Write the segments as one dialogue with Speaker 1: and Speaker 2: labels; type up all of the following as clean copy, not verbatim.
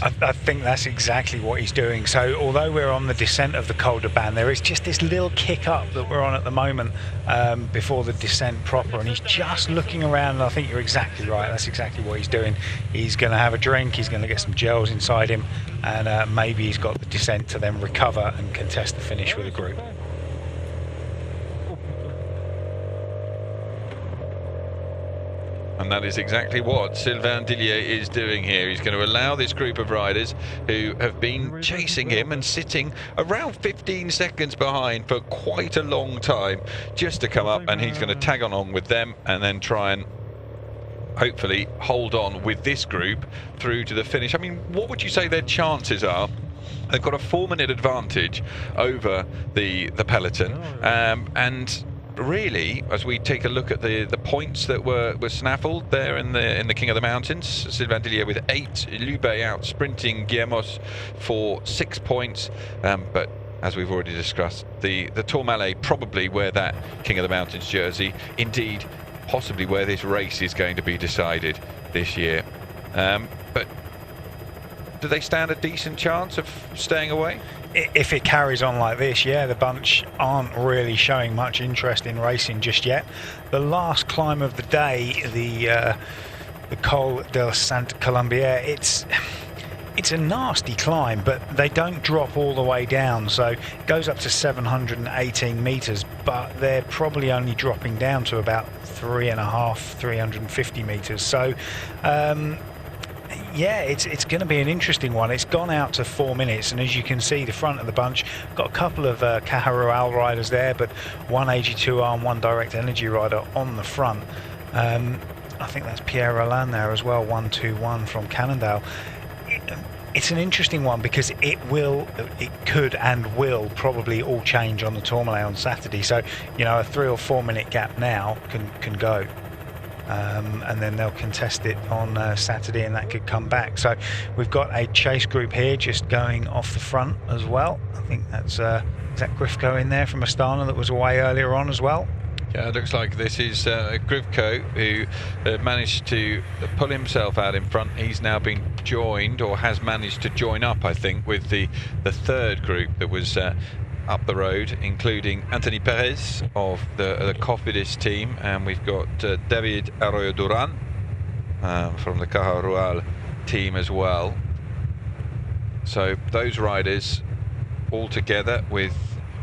Speaker 1: I think that's exactly what he's doing. So although we're on the descent of the Col de Ban, there is just this little kick up that we're on at the moment before the descent proper, and he's just looking around, and I think you're exactly right. That's exactly what he's doing. He's going to have a drink, he's going to get some gels inside him, and maybe he's got the descent to then recover and contest the finish with a group.
Speaker 2: And that is exactly what Sylvain Dillier is doing here. He's going to allow this group of riders who have been chasing him and sitting around 15 seconds behind for quite a long time just to come up, and he's going to tag on with them and then try and hopefully hold on with this group through to the finish. I mean, what would you say their chances are? They've got a 4-minute advantage over the peloton, and really, as we take a look at the points that were snaffled there in the King of the Mountains, Sylvain Dillier with 8, Lubé out sprinting Guillermos for 6 points, but as we've already discussed, the Tourmalet probably wear that King of the Mountains jersey, indeed possibly where this race is going to be decided this year. But do they stand a decent chance of staying away?
Speaker 1: If it carries on like this, yeah, the bunch aren't really showing much interest in racing just yet. The last climb of the day, the Col de Santa Colombière, it's a nasty climb, but they don't drop all the way down, so it goes up to 718 meters, but they're probably only dropping down to about 350 meters. So yeah, it's going to be an interesting one. It's gone out to 4 minutes, and as you can see, the front of the bunch got a couple of Caja Rural riders there, but one AG2R and one Direct Energy rider on the front. I think that's Pierre Roland there as well, 121 from Cannondale. It's an interesting one because it could and will probably all change on the Tourmalet on Saturday. So, you know, a 3 or 4 minute gap now can go. And then they'll contest it on Saturday, and that could come back. So we've got a chase group here just going off the front as well. I think that's is that Grifko in there from Astana that was away earlier on as well?
Speaker 2: Yeah, it looks like this is Grifko, who managed to pull himself out in front. He's now been joined, or has managed to join up, I think, with the third group that was up the road, including Anthony Perez of the Cofidis team, and we've got David Arroyo Duran from the Caja Rural team as well. So those riders all together with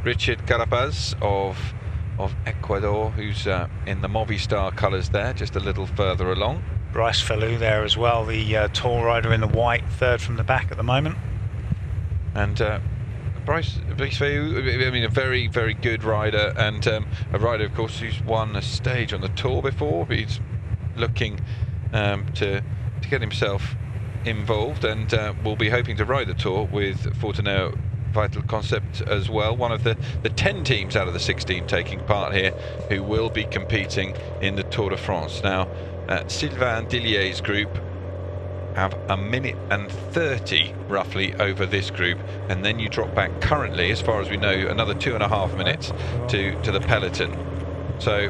Speaker 2: Richard Carapaz of Ecuador, who's in the Movistar colours there, just a little further along.
Speaker 1: Bryce Fallou there as well, the tall rider in the white, third from the back at the moment.
Speaker 2: And Bryce Fallou, I mean, a very, very good rider, and a rider, of course, who's won a stage on the Tour before. But he's looking to get himself involved, and will be hoping to ride the Tour with Fortuner Vital Concept as well. One of the 10 teams out of the 16 taking part here who will be competing in the Tour de France. Now, Sylvain Dillier's group have 1 minute and 30 roughly over this group, and then you drop back currently, as far as we know, another 2.5 minutes to the peloton. So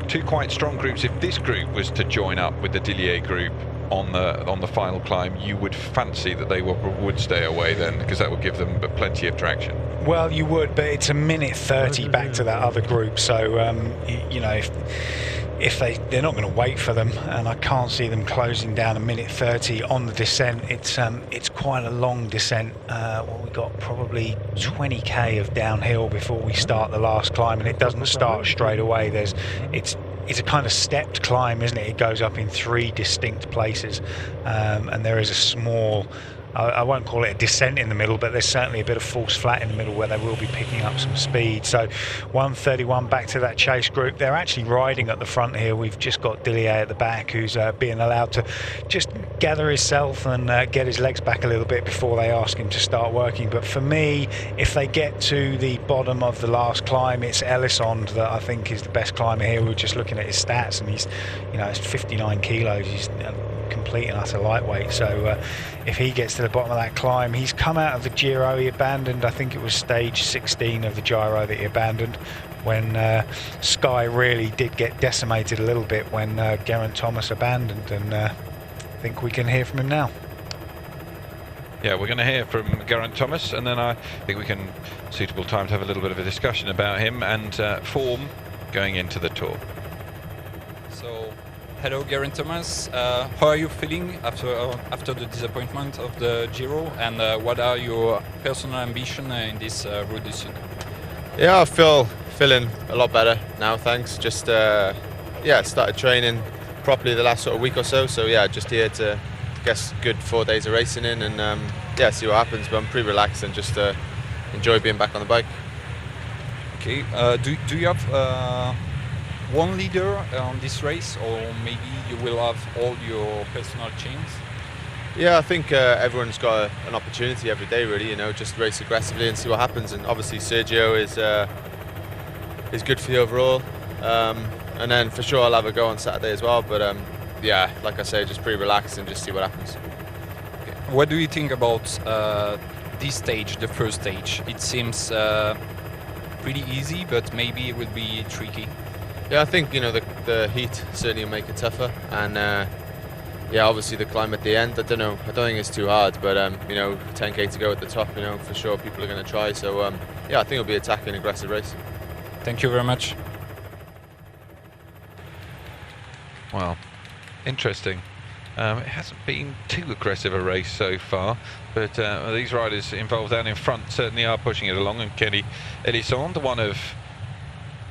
Speaker 2: two quite strong groups. If this group was to join up with the Dillier group on the final climb, you would fancy that they would stay away then, because that would give them plenty of traction.
Speaker 1: Well, you would, but it's 1 minute 30 back to that other group, so you know, if they're not going to wait for them, and I can't see them closing down 1 minute 30 on the descent. It's quite a long descent. Well, we got probably 20k of downhill before we start the last climb, and it doesn't start straight away. It's a kind of stepped climb, isn't it? It goes up in 3 distinct places, and there is a small, I won't call it a descent in the middle, but there's certainly a bit of false flat in the middle where they will be picking up some speed. So 1:31 back to that chase group. They're actually riding at the front here. We've just got Dillier at the back, who's being allowed to just gather himself and get his legs back a little bit before they ask him to start working. But for me, if they get to the bottom of the last climb, it's Elisond that I think is the best climber here. We were just looking at his stats, and he's, you know, it's 59 kilos. He's complete and utter lightweight. So if he gets to the bottom of that climb, he's come out of the Giro he abandoned. I think it was stage 16 of the Giro that he abandoned, when Sky really did get decimated a little bit when Geraint Thomas abandoned, and I think we can hear from him now.
Speaker 2: Yeah, we're going to hear from Geraint Thomas, and then I think we can suitable time to have a little bit of a discussion about him and form going into the Tour.
Speaker 3: So, hello, Geraint Thomas. How are you feeling after the disappointment of the Giro, and what are your personal ambitions in this Route du Sud?
Speaker 4: Yeah, I feeling a lot better now. Thanks. Just started training properly the last sort of week or so. So yeah, just here to get good 4 days of racing in, and see what happens. But I'm pretty relaxed and just enjoy being back on the bike.
Speaker 3: Okay. Do you have one leader on this race, or maybe you will have all your personal chains?
Speaker 4: Yeah, I think everyone's got an opportunity every day, really. You know, just race aggressively and see what happens. And obviously Sergio is good for the overall. And then for sure I'll have a go on Saturday as well. But like I say, just pretty relaxed and just see what happens.
Speaker 3: Okay. What do you think about this stage, the first stage? It seems pretty easy, but maybe it will be tricky.
Speaker 4: Yeah, I think the heat certainly will make it tougher, and obviously the climb at the end. I don't think it's too hard, but 10k to go at the top. For sure people are going to try. So I think it'll be a attacking, aggressive race.
Speaker 3: Thank you very much.
Speaker 2: Well, interesting. It hasn't been too aggressive a race so far, but these riders involved down in front certainly are pushing it along, and Kenny Elissonde, one of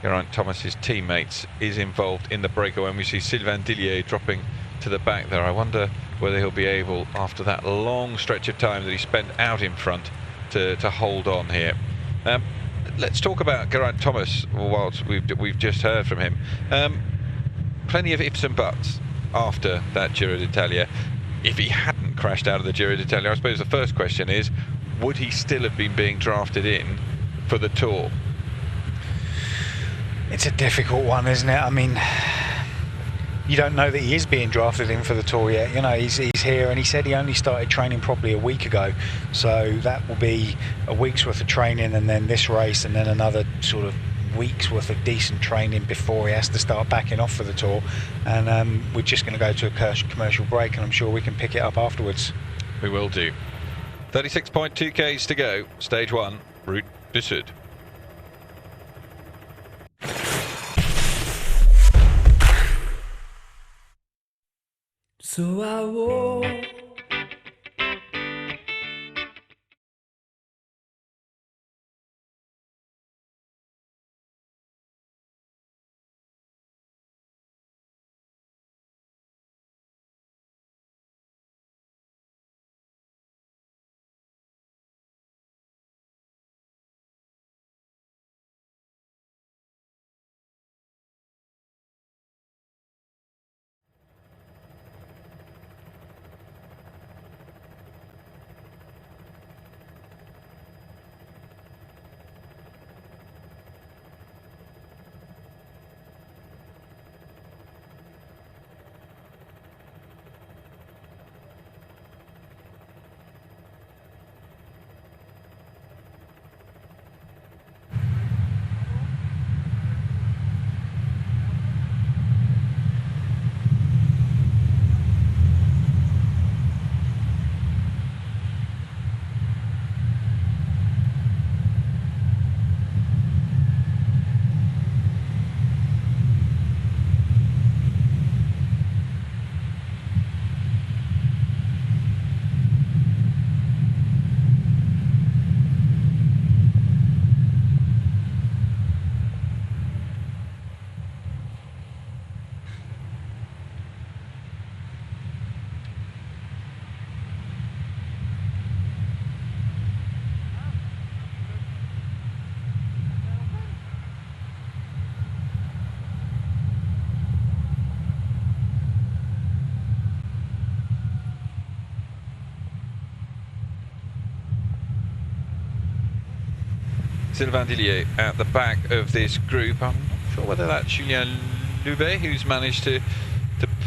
Speaker 2: Geraint Thomas's teammates, is involved in the breakaway, and we see Sylvain Dillier dropping to the back there. I wonder whether he'll be able, after that long stretch of time that he spent out in front, to hold on here. Let's talk about Geraint Thomas whilst we've just heard from him. Plenty of ifs and buts after that Giro d'Italia. If he hadn't crashed out of the Giro d'Italia, I suppose the first question is, would he still have been being drafted in for the Tour?
Speaker 1: It's a difficult one, isn't it? I mean, you don't know that he is being drafted in for the Tour yet. He's here, and he said he only started training properly a week ago. So that will be a week's worth of training, and then this race, and then another sort of week's worth of decent training before he has to start backing off for the Tour. And we're just going to go to a commercial break, and I'm sure we can pick it up afterwards.
Speaker 2: We will do. 36.2 k's to go, stage 1, Route du Sud.
Speaker 5: So I walk
Speaker 2: Sylvain Dillier at the back of this group. I'm not sure whether that's Julien Loubet who's managed to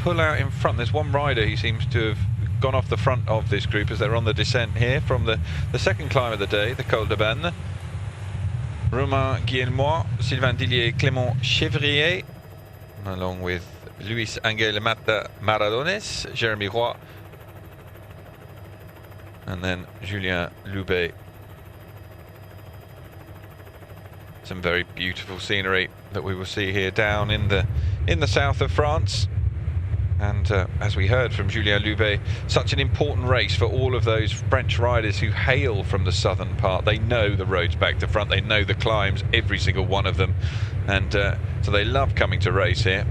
Speaker 2: pull out in front. There's one rider who seems to have gone off the front of this group as they're on the descent here from the second climb of the day, the Col de Banne. Romain Guillemot, Sylvain Dillier, Clément Chevrier, along with Luis Angel Mata Maradones, Jeremy Roy, and then Julien Loubet. Some very beautiful scenery that we will see here down in the south of France. And as we heard from Julien Loubet, such an important race for all of those French riders who hail from the southern part. They know the roads back to front, they know the climbs, every single one of them. And so they love coming to race here.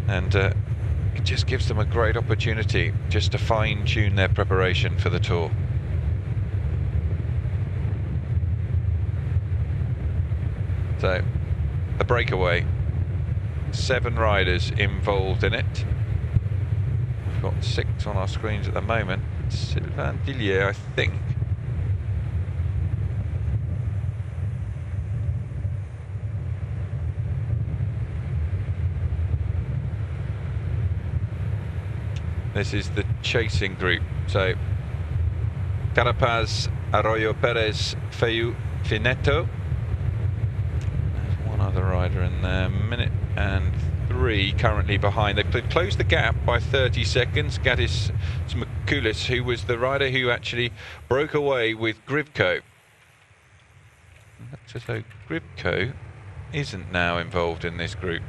Speaker 2: And it just gives them a great opportunity just to fine-tune their preparation for the Tour. So, the breakaway, 7 riders involved in it. We've got 6 on our screens at the moment. Sylvain Dillier, I think. This is the chasing group. So, Carapaz, Arroyo Perez, Feu, Finetto. There's one other rider in there, minute and 3 currently behind. They've closed the gap by 30 seconds. Gadis Smakoulis, who was the rider who actually broke away with Grivko. So Grivko isn't now involved in this group.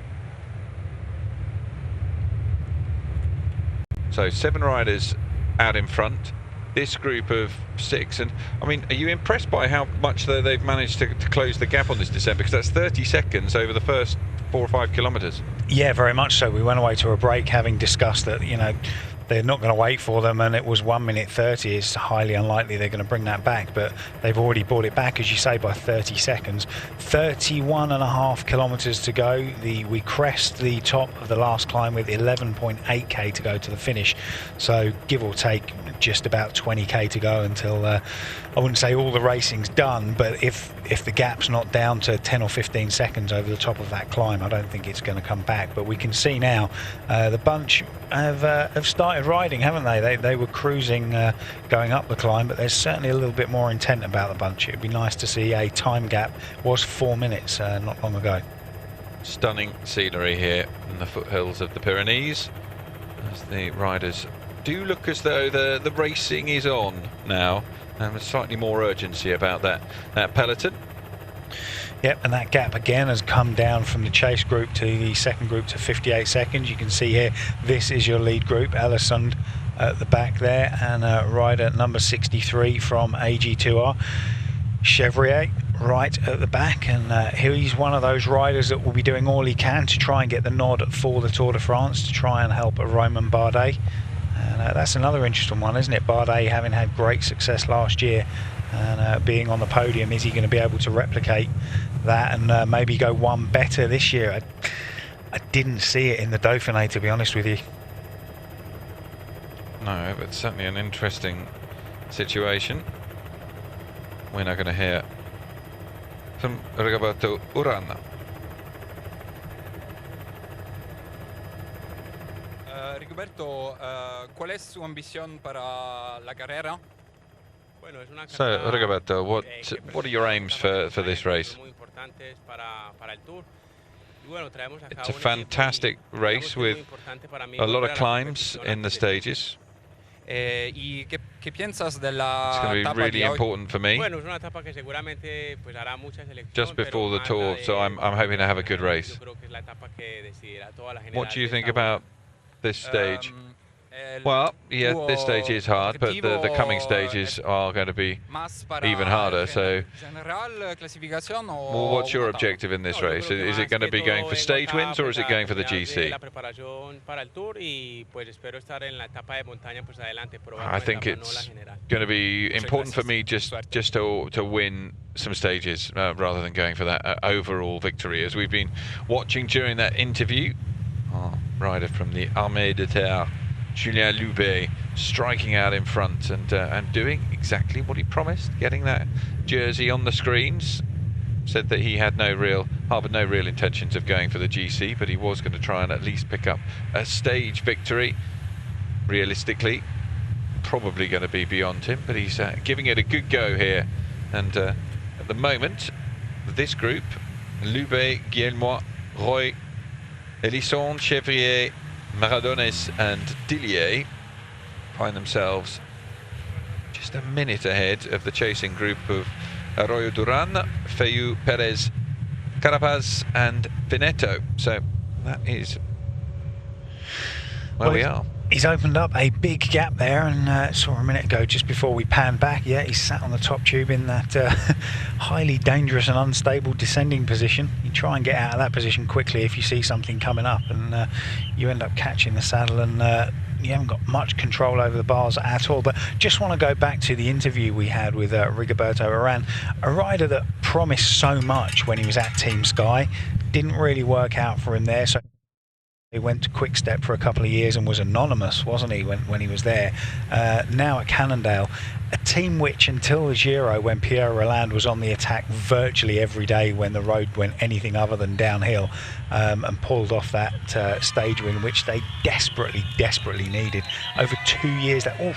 Speaker 2: So 7 riders out in front. This group of 6, and I mean, are you impressed by how much they've managed to close the gap on this descent? Because that's 30 seconds over the first 4 or 5 kilometres.
Speaker 1: Yeah, very much so. We went away to a break having discussed that, you know, they're not going to wait for them, and it was 1 minute 30. It's highly unlikely they're going to bring that back, but they've already brought it back, as you say, by 30 seconds. 31.5 kilometres to go. We crest the top of the last climb with 11.8k to go to the finish. So give or take just about 20k to go until I wouldn't say all the racing's done, but if the gap's not down to 10 or 15 seconds over the top of that climb, I don't think it's going to come back. But we can see now the bunch have started riding, haven't they? They were cruising going up the climb, but there's certainly a little bit more intent about the bunch. It'd be nice to see a time gap. It was 4 minutes not long ago.
Speaker 2: Stunning scenery here in the foothills of the Pyrenees, as the riders do look as though the racing is on now. There's slightly more urgency about that peloton.
Speaker 1: Yep, and that gap again has come down from the chase group to the second group to 58 seconds. You can see here, this is your lead group. Alessandro at the back there, and rider number 63 from AG2R. Chevrier right at the back, and he's one of those riders that will be doing all he can to try and get the nod for the Tour de France, to try and help Romain Bardet. And that's another interesting one, isn't it? Bardet having had great success last year and being on the podium, is he going to be able to replicate that and maybe go one better this year? I didn't see it in the Dauphiné, to be honest with you.
Speaker 2: No, but certainly an interesting situation. We're now going to hear from Rigoberto Urán.
Speaker 3: Rigoberto, ¿cuál es su ambición para la carrera?
Speaker 2: So, Rigoberto, what are your aims for this race? It's a fantastic race with a lot of climbs in the stages. It's going to be really important for me just before the Tour, so I'm hoping to have a good race. What do you think about this stage? Well, yeah, this stage is hard, but the coming stages are going to be even harder. So, well, what's your objective in this race? Is it going to be going for stage wins, or is it going for the GC? I think it's going to be important for me just to win some stages rather than going for that overall victory. As we've been watching during that interview, our rider from the Armée de Terre, Julien Loubet, striking out in front and doing exactly what he promised, getting that jersey on the screens. Said that he had harboured no real intentions of going for the GC, but he was going to try and at least pick up a stage victory. Realistically, probably going to be beyond him, but he's giving it a good go here. And at the moment, this group, Loubet, Guillemot, Roy, Elisson, Chevrier, Maradones and Dillier find themselves just just a minute ahead of the chasing group of Arroyo Duran, Feu, Perez, Carapaz and Veneto. So that is where we are.
Speaker 1: He's opened up a big gap there, and saw a minute ago just before we panned back. Yeah, he's sat on the top tube in that highly dangerous and unstable descending position. You try and get out of that position quickly if you see something coming up, and you end up catching the saddle, and you haven't got much control over the bars at all. But just want to go back to the interview we had with Rigoberto Urán, a rider that promised so much when he was at Team Sky. Didn't really work out for him there, so he went to Quick Step for a couple of years and was anonymous, wasn't he, when he was there. Now at Cannondale, a team which until the Giro, when Pierre Rolland was on the attack virtually every day when the road went anything other than downhill, and pulled off that stage win, which they desperately needed. Over 2 years, the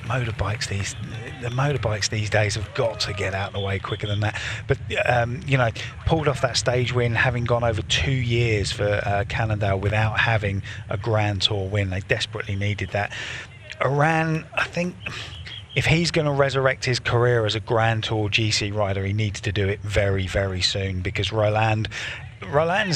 Speaker 1: motorbikes these days have got to get out of the way quicker than that. But you know, pulled off that stage win, having gone over 2 years for Cannondale without having a Grand Tour win. They desperately needed that. Urán, I think, if he's going to resurrect his career as a Grand Tour GC rider, he needs to do it very soon, because Roland's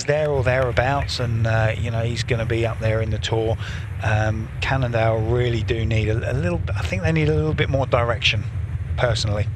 Speaker 1: there or thereabouts, and you know, he's going to be up there in the Tour. Cannondale really do need a little. I think they need a little bit more direction, personally.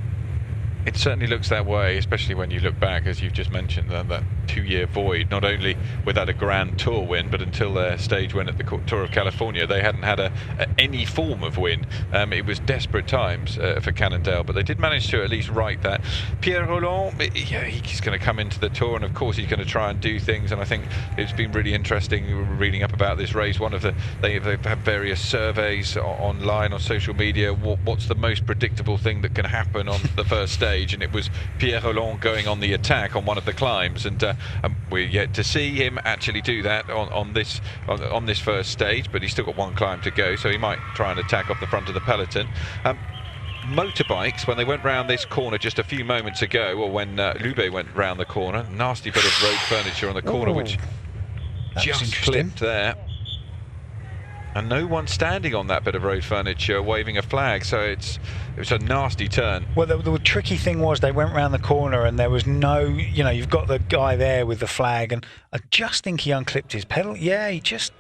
Speaker 2: It certainly looks that way, especially when you look back, as you've just mentioned, that 2-year void, not only without a Grand Tour win, but until their stage win at the Tour of California, they hadn't had any form of win. It was desperate times for Cannondale, but they did manage to at least right that. Pierre Rolland, yeah, he's going to come into the Tour, and of course he's going to try and do things, and I think it's been really interesting reading up about this race. They've had various surveys online, on social media. What's the most predictable thing that can happen on the first stage? And it was Pierre Rolland going on the attack on one of the climbs, and we're yet to see him actually do that on this first stage, but he's still got one climb to go, so he might try and attack off the front of the peloton. Motorbikes, when they went round this corner just a few moments ago, or when Lube went round the corner, nasty bit of road furniture on the corner, which just flipped there. And no one standing on that bit of road furniture waving a flag, so it was a nasty turn.
Speaker 1: Well, the tricky thing was they went round the corner and there was no, you know, you've got the guy there with the flag, and I just think he unclipped his pedal. Yeah, he just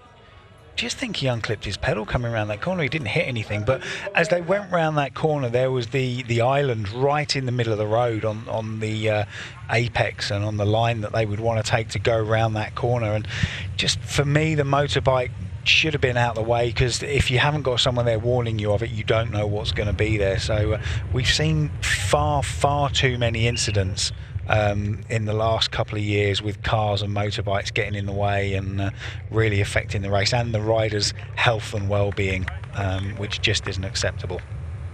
Speaker 1: think he unclipped his pedal coming around that corner. He didn't hit anything, but as they went round that corner, there was the island right in the middle of the road on the apex and on the line that they would want to take to go around that corner. And just for me, the motorbike should have been out of the way, because if you haven't got someone there warning you of it, you don't know what's going to be there. So we've seen far too many incidents in the last couple of years with cars and motorbikes getting in the way and really affecting the race and the riders' health and well-being, which just isn't acceptable.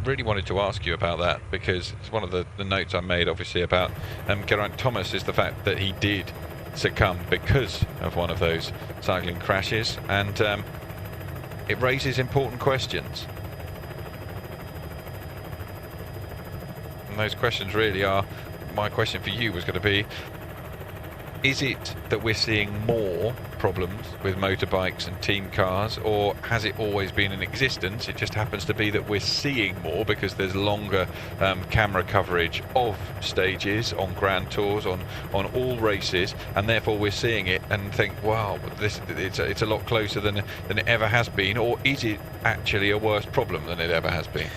Speaker 2: Really wanted to ask you about that, because it's one of the notes I made, obviously, about Geraint Thomas, is the fact that he did succumb because of one of those cycling crashes, and it raises important questions. And those questions really are, my question for you was going to be, is it that we're seeing more problems with motorbikes and team cars, or has it always been in existence? It just happens to be that we're seeing more because there's longer camera coverage of stages on Grand Tours, on all races, and therefore we're seeing it and think, wow, it's a lot closer than it ever has been. Or is it actually a worse problem than it ever has been?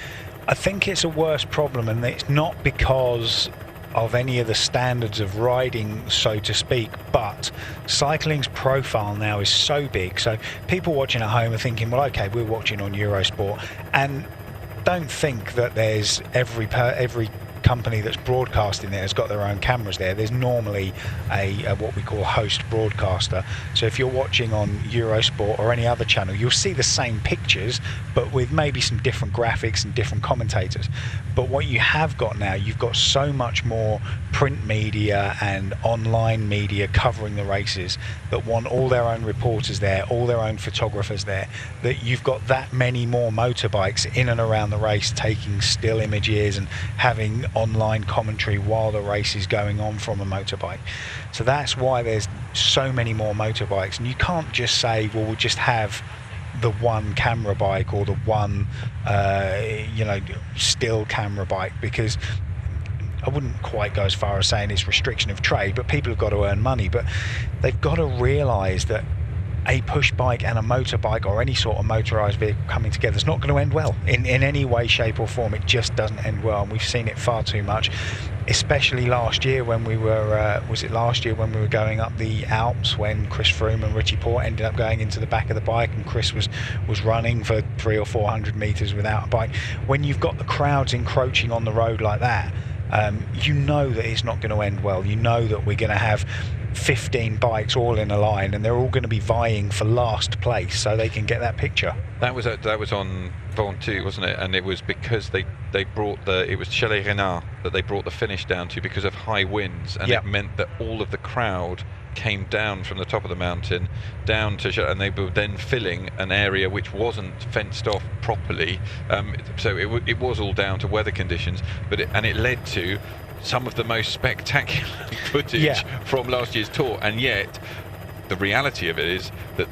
Speaker 1: I think it's a worse problem, and it's not because of any of the standards of riding, so to speak, but cycling's profile now is so big, so people watching at home are thinking, well, okay, we're watching on Eurosport, and don't think that there's every company that's broadcasting there has got their own cameras there. There's normally a what we call host broadcaster. So if you're watching on Eurosport or any other channel, you'll see the same pictures, but with maybe some different graphics and different commentators. But what you have got now, you've got so much more print media and online media covering the races that want all their own reporters there, all their own photographers there, that you've got that many more motorbikes in and around the race taking still images and having online commentary while the race is going on from a motorbike. So that's why there's so many more motorbikes, and you can't just say, well, we'll just have the one camera bike or the one still camera bike, because I wouldn't quite go as far as saying it's restriction of trade, but people have got to earn money. But they've got to realise that a push bike and a motorbike or any sort of motorised vehicle coming together is not going to end well in any way, shape or form. It just doesn't end well, and we've seen it far too much, especially last year when we were when we were going up the Alps, when Chris Froome and Richie Porte ended up going into the back of the bike and Chris was running for 300 or 400 metres without a bike. When you've got the crowds encroaching on the road like that, you know that it's not going to end well. You know that we're going to have 15 bikes all in a line and they're all going to be vying for last place so they can get that picture.
Speaker 2: That was on Ventoux, wasn't it? And it was because they brought it was Chalet Renard that they brought the finish down to because of high winds, and it meant that all of the crowd came down from the top of the mountain down to, and they were then filling an area which wasn't fenced off properly, so it was all down to weather conditions, but it led to some of the most spectacular footage from last year's Tour. And yet the reality of it is that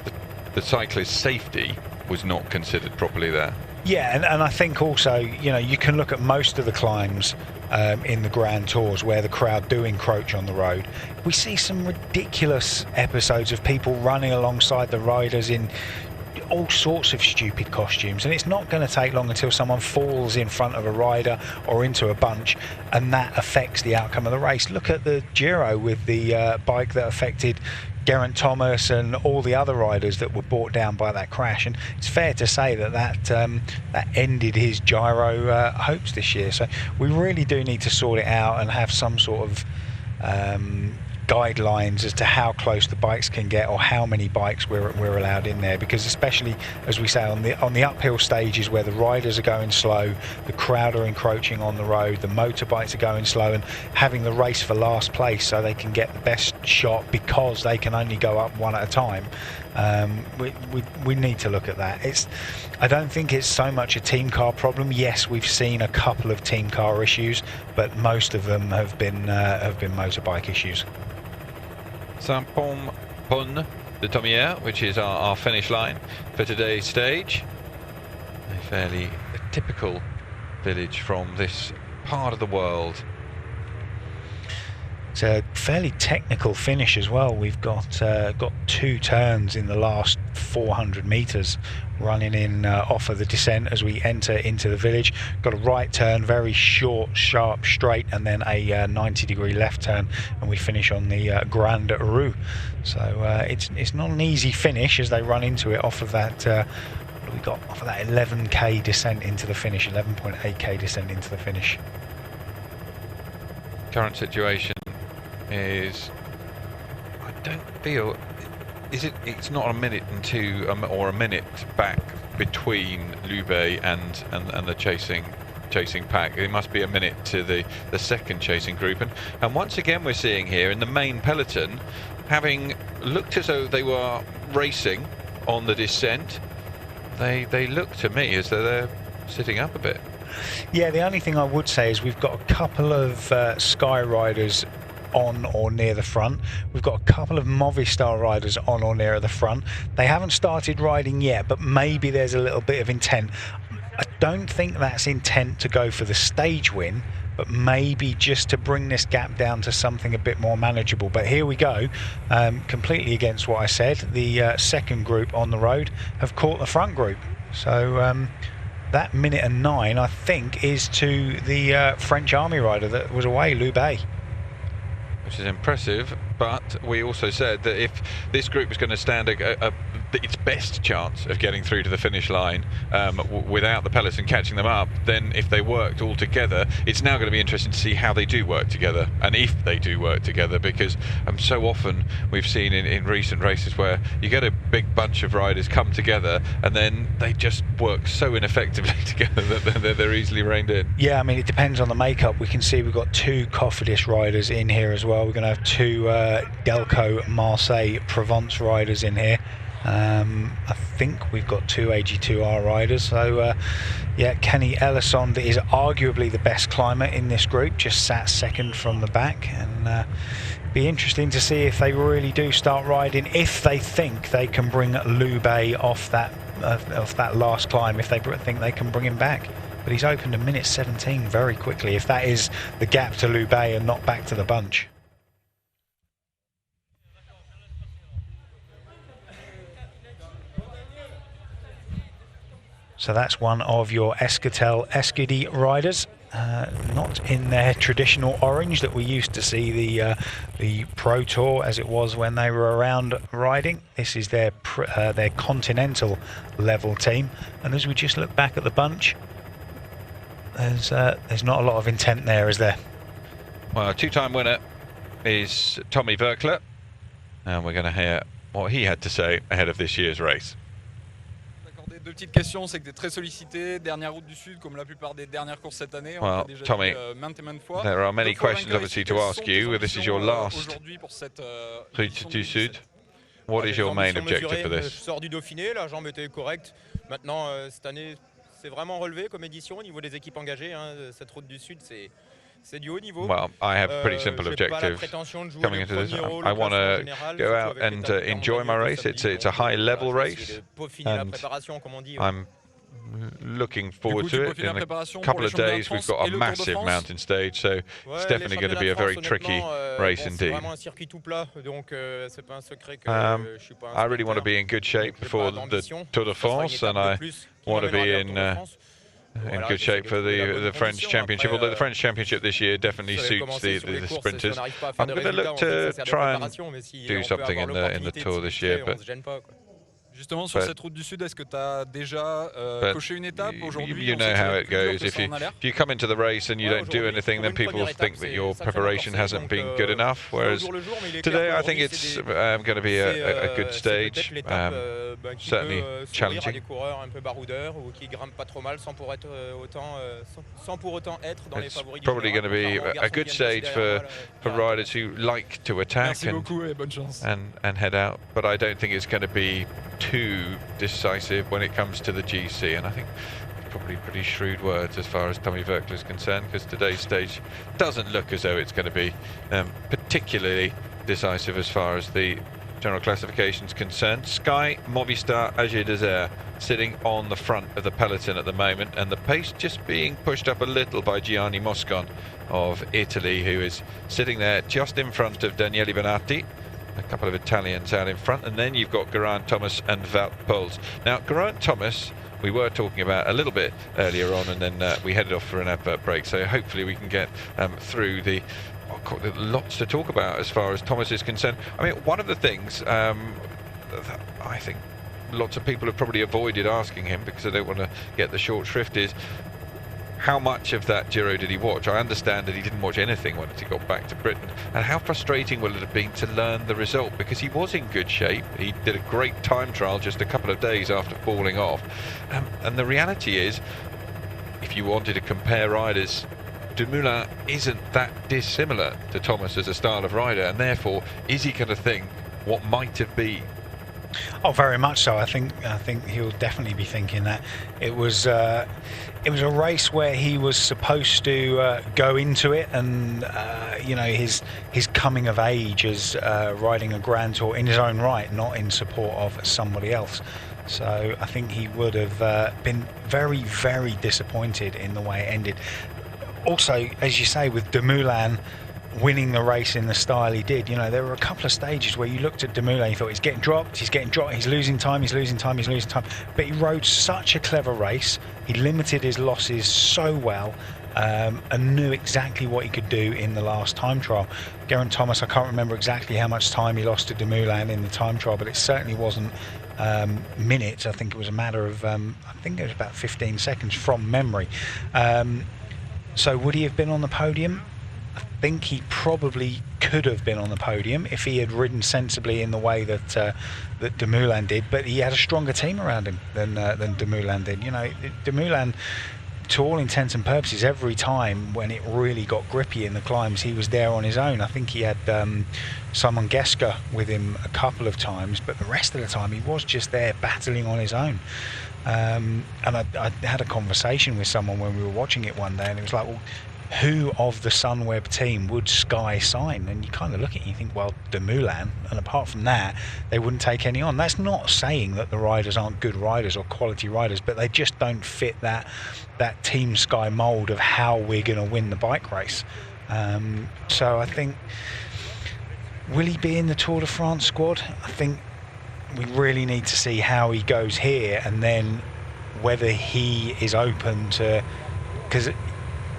Speaker 2: the cyclist safety was not considered properly there.
Speaker 1: Yeah, and I think also, you can look at most of the climbs in the Grand Tours where the crowd do encroach on the road. We see some ridiculous episodes of people running alongside the riders in all sorts of stupid costumes, and it's not going to take long until someone falls in front of a rider or into a bunch, and that affects the outcome of the race. Look at the Giro with the bike that affected Geraint Thomas and all the other riders that were brought down by that crash, and it's fair to say that ended his Giro hopes this year. So we really do need to sort it out and have some sort of guidelines as to how close the bikes can get or how many bikes we're allowed in there, because especially, as we say, on the uphill stages where the riders are going slow, the crowd are encroaching on the road, the motorbikes are going slow, and having the race for last place so they can get the best shot because they can only go up one at a time. We need to look at that. I don't think it's so much a team car problem. Yes, we've seen a couple of team car issues, but most of them have been motorbike issues.
Speaker 2: Saint-Pons de Thomières, which is our finish line for today's stage. A typical village from this part of the world.
Speaker 1: It's a fairly technical finish as well. We've got two turns in the last 400 metres running in off of the descent as we enter into the village. Got a right turn, very short, sharp, straight, and then a 90-degree left turn, and we finish on the Grande Roue. So it's not an easy finish as they run into it off of that. What do we got off of that 11k descent into the finish, 11.8k descent into the finish.
Speaker 2: Current situation is, I don't feel, it's not a minute and two or a minute back between Loubet and the chasing pack. It must be a minute to the second chasing group, and once again we're seeing here in the main peloton, having looked as though they were racing on the descent, they look to me as though they're sitting up a bit.
Speaker 1: Yeah, the only thing I would say is we've got a couple of Sky riders on or near the front. We've got a couple of Movistar riders on or near the front. They haven't started riding yet, but maybe there's a little bit of intent. I don't think that's intent to go for the stage win, but maybe just to bring this gap down to something a bit more manageable. But here we go, completely against what I said. The second group on the road have caught the front group. So that minute and 9, I think, is to the French army rider that was away, Loubet.
Speaker 2: Which is impressive, but we also said that if this group was going to stand its best chance of getting through to the finish line without the peloton catching them up, then if they worked all together, it's now going to be interesting to see how they do work together, and if they do work together, because so often we've seen in recent races where you get a big bunch of riders come together and then they just work so ineffectively together that they're easily reined in.
Speaker 1: Yeah, I mean, it depends on the makeup. We can see we've got 2 Cofidis riders in here as well. We're going to have 2 Delco Marseille Provence riders in here. I think we've got 2 AG2R riders. So yeah, Kenny Elissonde is arguably the best climber in this group, just sat second from the back, and be interesting to see if they really do start riding, if they think they can bring Loubet off that of that last climb if they think they can bring him back. But he's opened a minute 17 very quickly, if that is the gap to Loubet and not back to the bunch. So that's one of your Esquetel Escudi riders, not in their traditional orange that we used to see the Pro Tour as it was when they were around riding. This is their continental level team, and as we just look back at the bunch, there's not a lot of intent there, is there?
Speaker 2: Well, two-time winner is Tommy Voeckler, and we're going to hear what he had to say ahead of this year's race.
Speaker 3: Deux petites questions, c'est que tu es très sollicité, dernière route du Sud comme la plupart des dernières courses cette année.
Speaker 2: Well, Tommy, there are many questions obviously to ask you. This is your last Route du Sud. What is your main objective for this?
Speaker 5: Je sors du Dauphiné, la jambe était correcte. Maintenant, cette année, c'est vraiment relevé comme édition au niveau des équipes engagées. Cette route du Sud, c'est du haut niveau.
Speaker 2: Well, I have pretty simple objectives coming into this. I want to go out and enjoy my race. It's a high-level race, and I'm looking forward to it. In a couple of days, we've got a massive mountain stage, so it's definitely going to be a very tricky race indeed. I really want to be in good shape before the Tour de France, and I want to be in good shape for the French Championship, although the French Championship this year definitely suits the sprinters. I'm going to look to try and do something in the Tour this year, but
Speaker 3: Justement, sur cette route du Sud, est-ce que tu as déjà coché une étape aujourd'hui?
Speaker 2: You know how it goes. If you come into the race and you don't do anything, then people think that your preparation hasn't been good enough. Whereas today, I think it's going to be a good stage, certainly challenging. It's probably going to be a good stage for riders who like to attack and head out, but I don't think it's going to be too decisive when it comes to the GC, and I think probably pretty shrewd words as far as Tommy Voeckler is concerned, because today's stage doesn't look as though it's going to be particularly decisive as far as the general classification is concerned. Sky, Movistar, AG Desert sitting on the front of the peloton at the moment, and the pace just being pushed up a little by Gianni Moscon of Italy, who is sitting there just in front of Daniele Benatti. A couple of Italians out in front, and then you've got Geraint Thomas and Wout Poels. Now, Geraint Thomas, we were talking about a little bit earlier on, and then we headed off for an advert break, so hopefully we can get through the lots to talk about as far as Thomas is concerned. I mean, one of the things that I think lots of people have probably avoided asking him because they don't want to get the short shrift is, how much of that Giro did he watch? I understand that he didn't watch anything once he got back to Britain. And how frustrating will it have been to learn the result? Because he was in good shape. He did a great time trial just a couple of days after falling off. And the reality is, if you wanted to compare riders, Dumoulin isn't that dissimilar to Thomas as a style of rider. And therefore, is he going to think what might have been?
Speaker 1: Oh, very much so. I think he'll definitely be thinking that. It was a race where he was supposed to go into it, and you know, his coming of age as riding a Grand Tour in his own right, not in support of somebody else. So I think he would have been very, very disappointed in the way it ended. Also, as you say, with Dumoulin winning the race in the style he did, you know, there were a couple of stages where you looked at Dumoulin, you thought he's getting dropped, he's losing time, but he rode such a clever race. He limited his losses so well, and knew exactly what he could do in the last time trial. Geraint Thomas, I can't remember exactly how much time he lost to Dumoulin in the time trial, but it certainly wasn't minutes. I think it was a matter of I think it was about 15 seconds from memory. So would he have been on the podium? I think he probably could have been on the podium if he had ridden sensibly in the way that that Dumoulin did, but he had a stronger team around him than Dumoulin did. You know, Dumoulin, to all intents and purposes, every time when it really got grippy in the climbs, he was there on his own. I think he had Simon Geska with him a couple of times, but the rest of the time he was just there battling on his own. And I had a conversation with someone when we were watching it one day, and it was like, well, who of the Sunweb team would Sky sign? And you kind of look at it and you think, well, Dumoulin, and apart from that, they wouldn't take any on. That's not saying that the riders aren't good riders or quality riders, but they just don't fit that Team Sky mould of how we're going to win the bike race. So I think, will he be in the Tour de France squad? I think we really need to see how he goes here, and then whether he is open to, because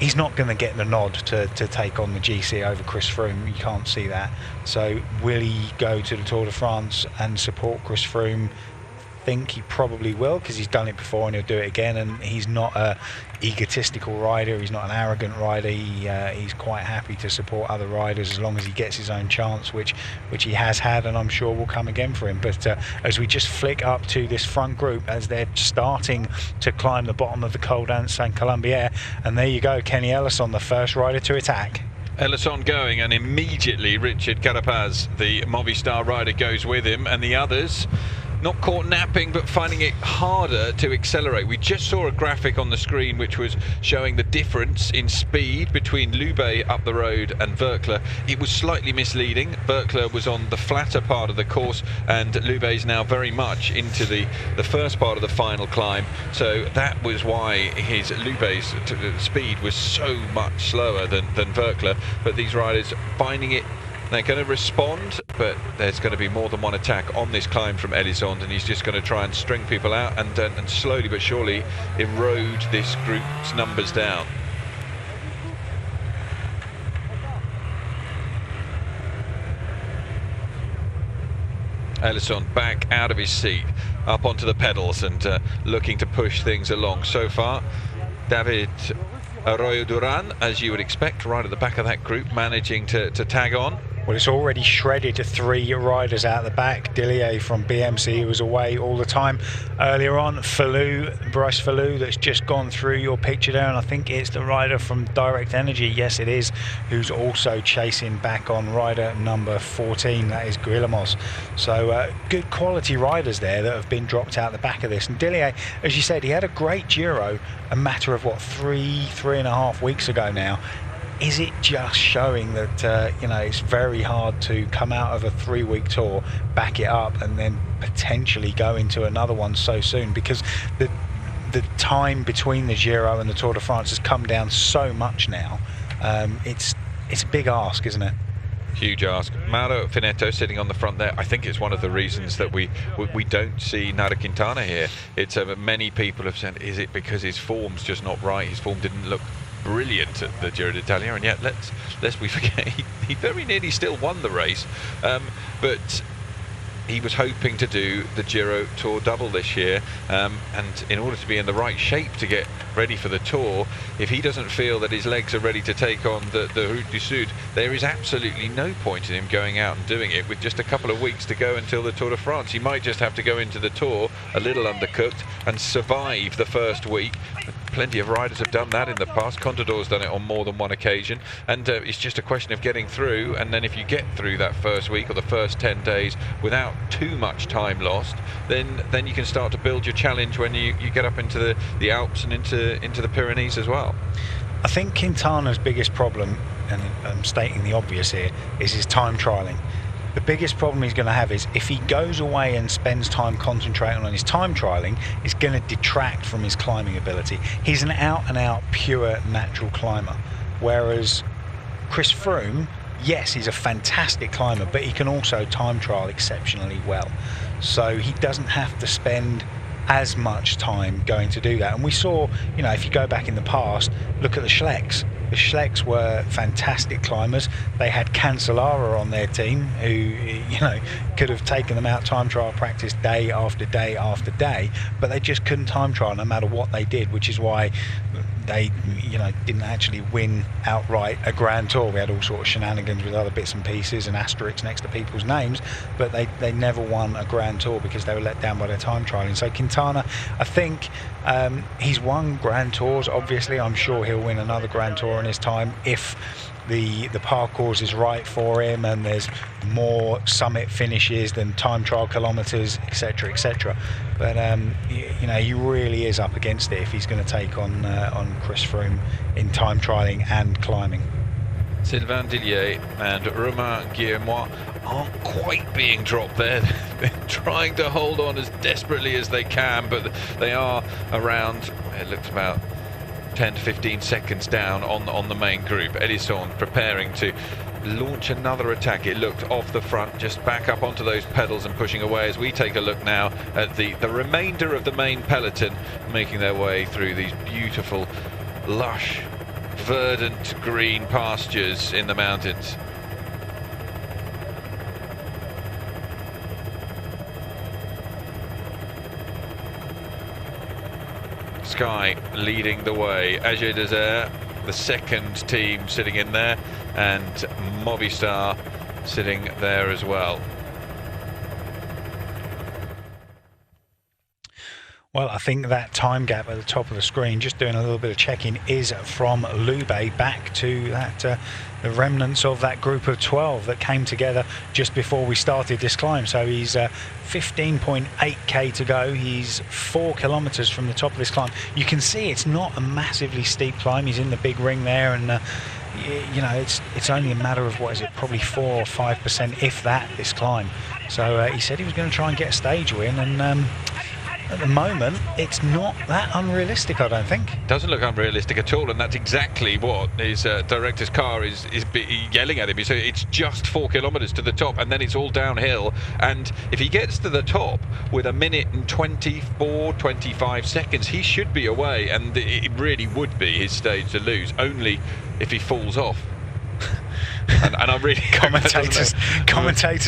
Speaker 1: he's not going to get the nod to take on the GC over Chris Froome. You can't see that. So will he go to the Tour de France and support Chris Froome? I think he probably will, because he's done it before and he'll do it again, and he's not a egotistical rider, he's not an arrogant rider. He's quite happy to support other riders as long as he gets his own chance, which he has had, and I'm sure will come again for him. But as we just flick up to this front group, as they're starting to climb the bottom of the Col d'Saint Colombier, and there you go, Kenny Elissonde, the first rider to attack.
Speaker 2: Elissonde going, and immediately Richard Carapaz, the Movistar rider, goes with him, and the others not caught napping, but finding it harder to accelerate. We just saw a graphic on the screen which was showing the difference in speed between Loubet up the road and Verkle. It was slightly misleading. Verkle was on the flatter part of the course, and Loubet is now very much into the first part of the final climb. So that was why his Loubet's speed was so much slower than Verkle. But these riders finding it, they're going to respond, but there's going to be more than one attack on this climb from Elissonde, and he's just going to try and string people out and slowly but surely erode this group's numbers down. Elissonde back out of his seat, up onto the pedals, and looking to push things along. So far, David Arroyo Duran, as you would expect, right at the back of that group, managing to tag on.
Speaker 1: Well, it's already shredded to 3 riders out the back. Dillier from BMC was away all the time earlier on. Bryce Fallou, that's just gone through your picture there, and I think it's the rider from Direct Energy, yes it is, who's also chasing back on rider number 14, that is Guillemot. So good quality riders there that have been dropped out the back of this. And Dillier, as you said, he had a great Giro a matter of, what, three and a half weeks ago now. Is it just showing that you know, it's very hard to come out of a 3-week tour, back it up, and then potentially go into another one so soon? Because the time between the Giro and the Tour de France has come down so much now. It's a big ask, isn't it?
Speaker 2: Huge ask. Mauro Finetto sitting on the front there. I think it's one of the reasons that we don't see Nairo Quintana here. It's many people have said, is it because his form's just not right? His form didn't look brilliant at the Giro d'Italia, and yet lest we forget, he very nearly still won the race, but he was hoping to do the Giro Tour double this year, and in order to be in the right shape to get ready for the Tour, if he doesn't feel that his legs are ready to take on the Route du Sud, there is absolutely no point in him going out and doing it with just a couple of weeks to go until the Tour de France. He might just have to go into the Tour a little undercooked and survive the first week. Plenty of riders have done that in the past. Contador's done it on more than one occasion, and it's just a question of getting through. And then if you get through that first week or the first 10 days without too much time lost, then you can start to build your challenge when you get up into the Alps and into the Pyrenees as well.
Speaker 1: I think Quintana's biggest problem, and I'm stating the obvious here, is his time trialling. The biggest problem he's going to have is if he goes away and spends time concentrating on his time trialling, it's going to detract from his climbing ability. He's an out-and-out pure natural climber, whereas Chris Froome, yes, he's a fantastic climber, but he can also time trial exceptionally well. So he doesn't have to spend as much time going to do that. And we saw, you know, if you go back in the past, look at the Schlecks. The Schlecks were fantastic climbers. They had Cancellara on their team who, you know, could have taken them out time trial practice day after day after day, but they just couldn't time trial no matter what they did, which is why they, you know, didn't actually win outright a Grand Tour. We had all sort of shenanigans with other bits and pieces and asterisks next to people's names, but they never won a Grand Tour because they were let down by their time trialing. So Quintana, I think He's won Grand Tours, obviously. I'm sure he'll win another Grand Tour in his time if the parcours is right for him and there's more summit finishes than time trial kilometres, etc, etc. But you know, he really is up against it if he's going to take on Chris Froome in time trialling and climbing.
Speaker 2: Sylvain Dillier and Romain Guillermois aren't quite being dropped there. They're trying to hold on as desperately as they can, but they are around, it looks about 10 to 15 seconds down on the main group. Hélisson preparing to launch another attack. It looked off the front, just back up onto those pedals and pushing away as we take a look now at the remainder of the main peloton making their way through these beautiful, lush, verdant green pastures in the mountains. Sky leading the way. AG Desert, the second team sitting in there, and Movistar sitting there as well.
Speaker 1: Well, I think that time gap at the top of the screen, just doing a little bit of checking, is from Loubet back to that the remnants of that group of 12 that came together just before we started this climb. So he's 15.8k to go. He's 4 kilometers from the top of this climb. You can see it's not a massively steep climb. He's in the big ring there, and you know, it's only a matter of, what is it, probably 4 or 5%, if that, this climb. So he said he was going to try and get a stage win, and at the moment, it's not that unrealistic, I don't think.
Speaker 2: Doesn't look unrealistic at all, and that's exactly what his director's car is yelling at him. So it's just 4 kilometers to the top, and then it's all downhill. And if he gets to the top with 1 minute and 24, 25 seconds, he should be away, and it really would be his stage to lose, only if he falls off. And I really
Speaker 1: commentators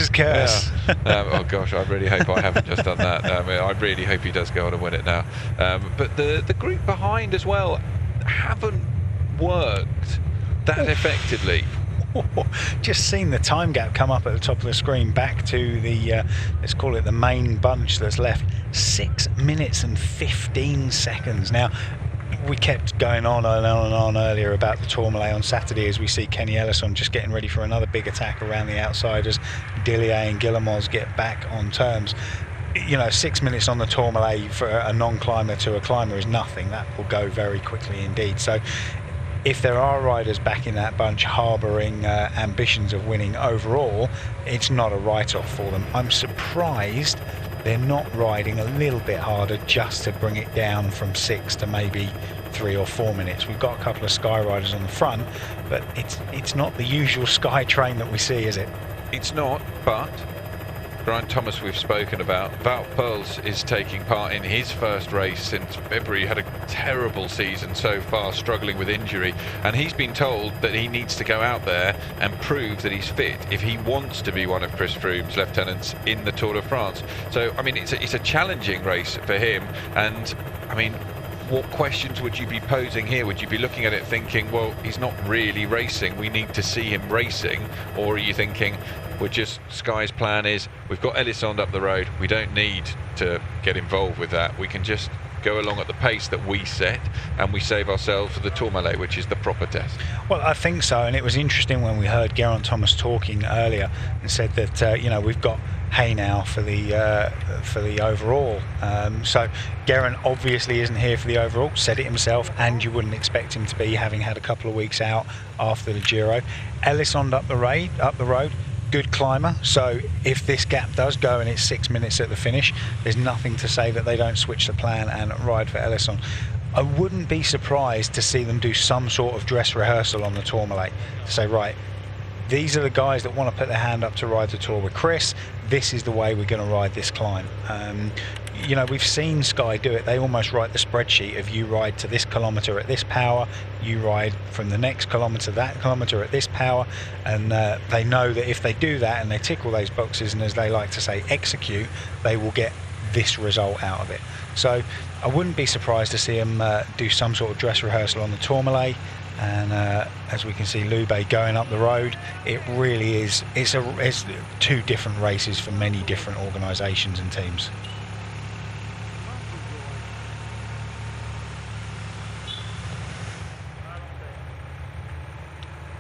Speaker 1: curse.
Speaker 2: Yeah. Oh gosh, I really hope I haven't just done that. I really hope he does go on and win it now. But the group behind as well haven't worked that effectively.
Speaker 1: Just seen the time gap come up at the top of the screen back to the let's call it the main bunch that's left. 6 minutes and 15 seconds now. We kept going on and on and on earlier about the Tourmalet on Saturday, as we see Kenny Ellison just getting ready for another big attack around the outside as Dillier and Guillemot get back on terms. You know, 6 minutes on the Tourmalet for a non-climber to a climber is nothing. That will go very quickly indeed. So if there are riders back in that bunch harbouring ambitions of winning overall, it's not a write-off for them. I'm surprised they're not riding a little bit harder just to bring it down from 6 to maybe 3 or 4 minutes. We've got a couple of Sky riders on the front, but it's not the usual Sky train that we see, is it?
Speaker 2: It's not, but Brian Thomas we've spoken about. Wout Poels is taking part in his first race since February. He had a terrible season so far, struggling with injury, and he's been told that he needs to go out there and prove that he's fit if he wants to be one of Chris Froome's lieutenants in the Tour de France. So I mean, it's a challenging race for him, and I mean, what questions would you be posing here? Would you be looking at it thinking, well, he's not really racing, we need to see him racing? Or are you thinking, Sky's plan is, we've got Ellison up the road, we don't need to get involved with that, we can just go along at the pace that we set, and we save ourselves for the Tourmalet, which is the proper test?
Speaker 1: Well, I think so, and it was interesting when we heard Geraint Thomas talking earlier and said that you know, we've got Hay now for the overall. So Geraint obviously isn't here for the overall, said it himself, and you wouldn't expect him to be, having had a couple of weeks out after the Giro. Ellison up the road, good climber, so if this gap does go and it's 6 minutes at the finish, there's nothing to say that they don't switch the plan and ride for Ellison. I wouldn't be surprised to see them do some sort of dress rehearsal on the Tourmalet to say, right, these are the guys that want to put their hand up to ride the Tour with Chris. This is the way we're going to ride this climb. You know, we've seen Sky do it. They almost write the spreadsheet of, you ride to this kilometre at this power, you ride from the next kilometre that kilometre at this power, and they know that if they do that and they tick all those boxes and, as they like to say, execute, they will get this result out of it. So I wouldn't be surprised to see them do some sort of dress rehearsal on the Tourmalet. And as we can see Loubet going up the road, it really is, it's two different races for many different organisations and teams.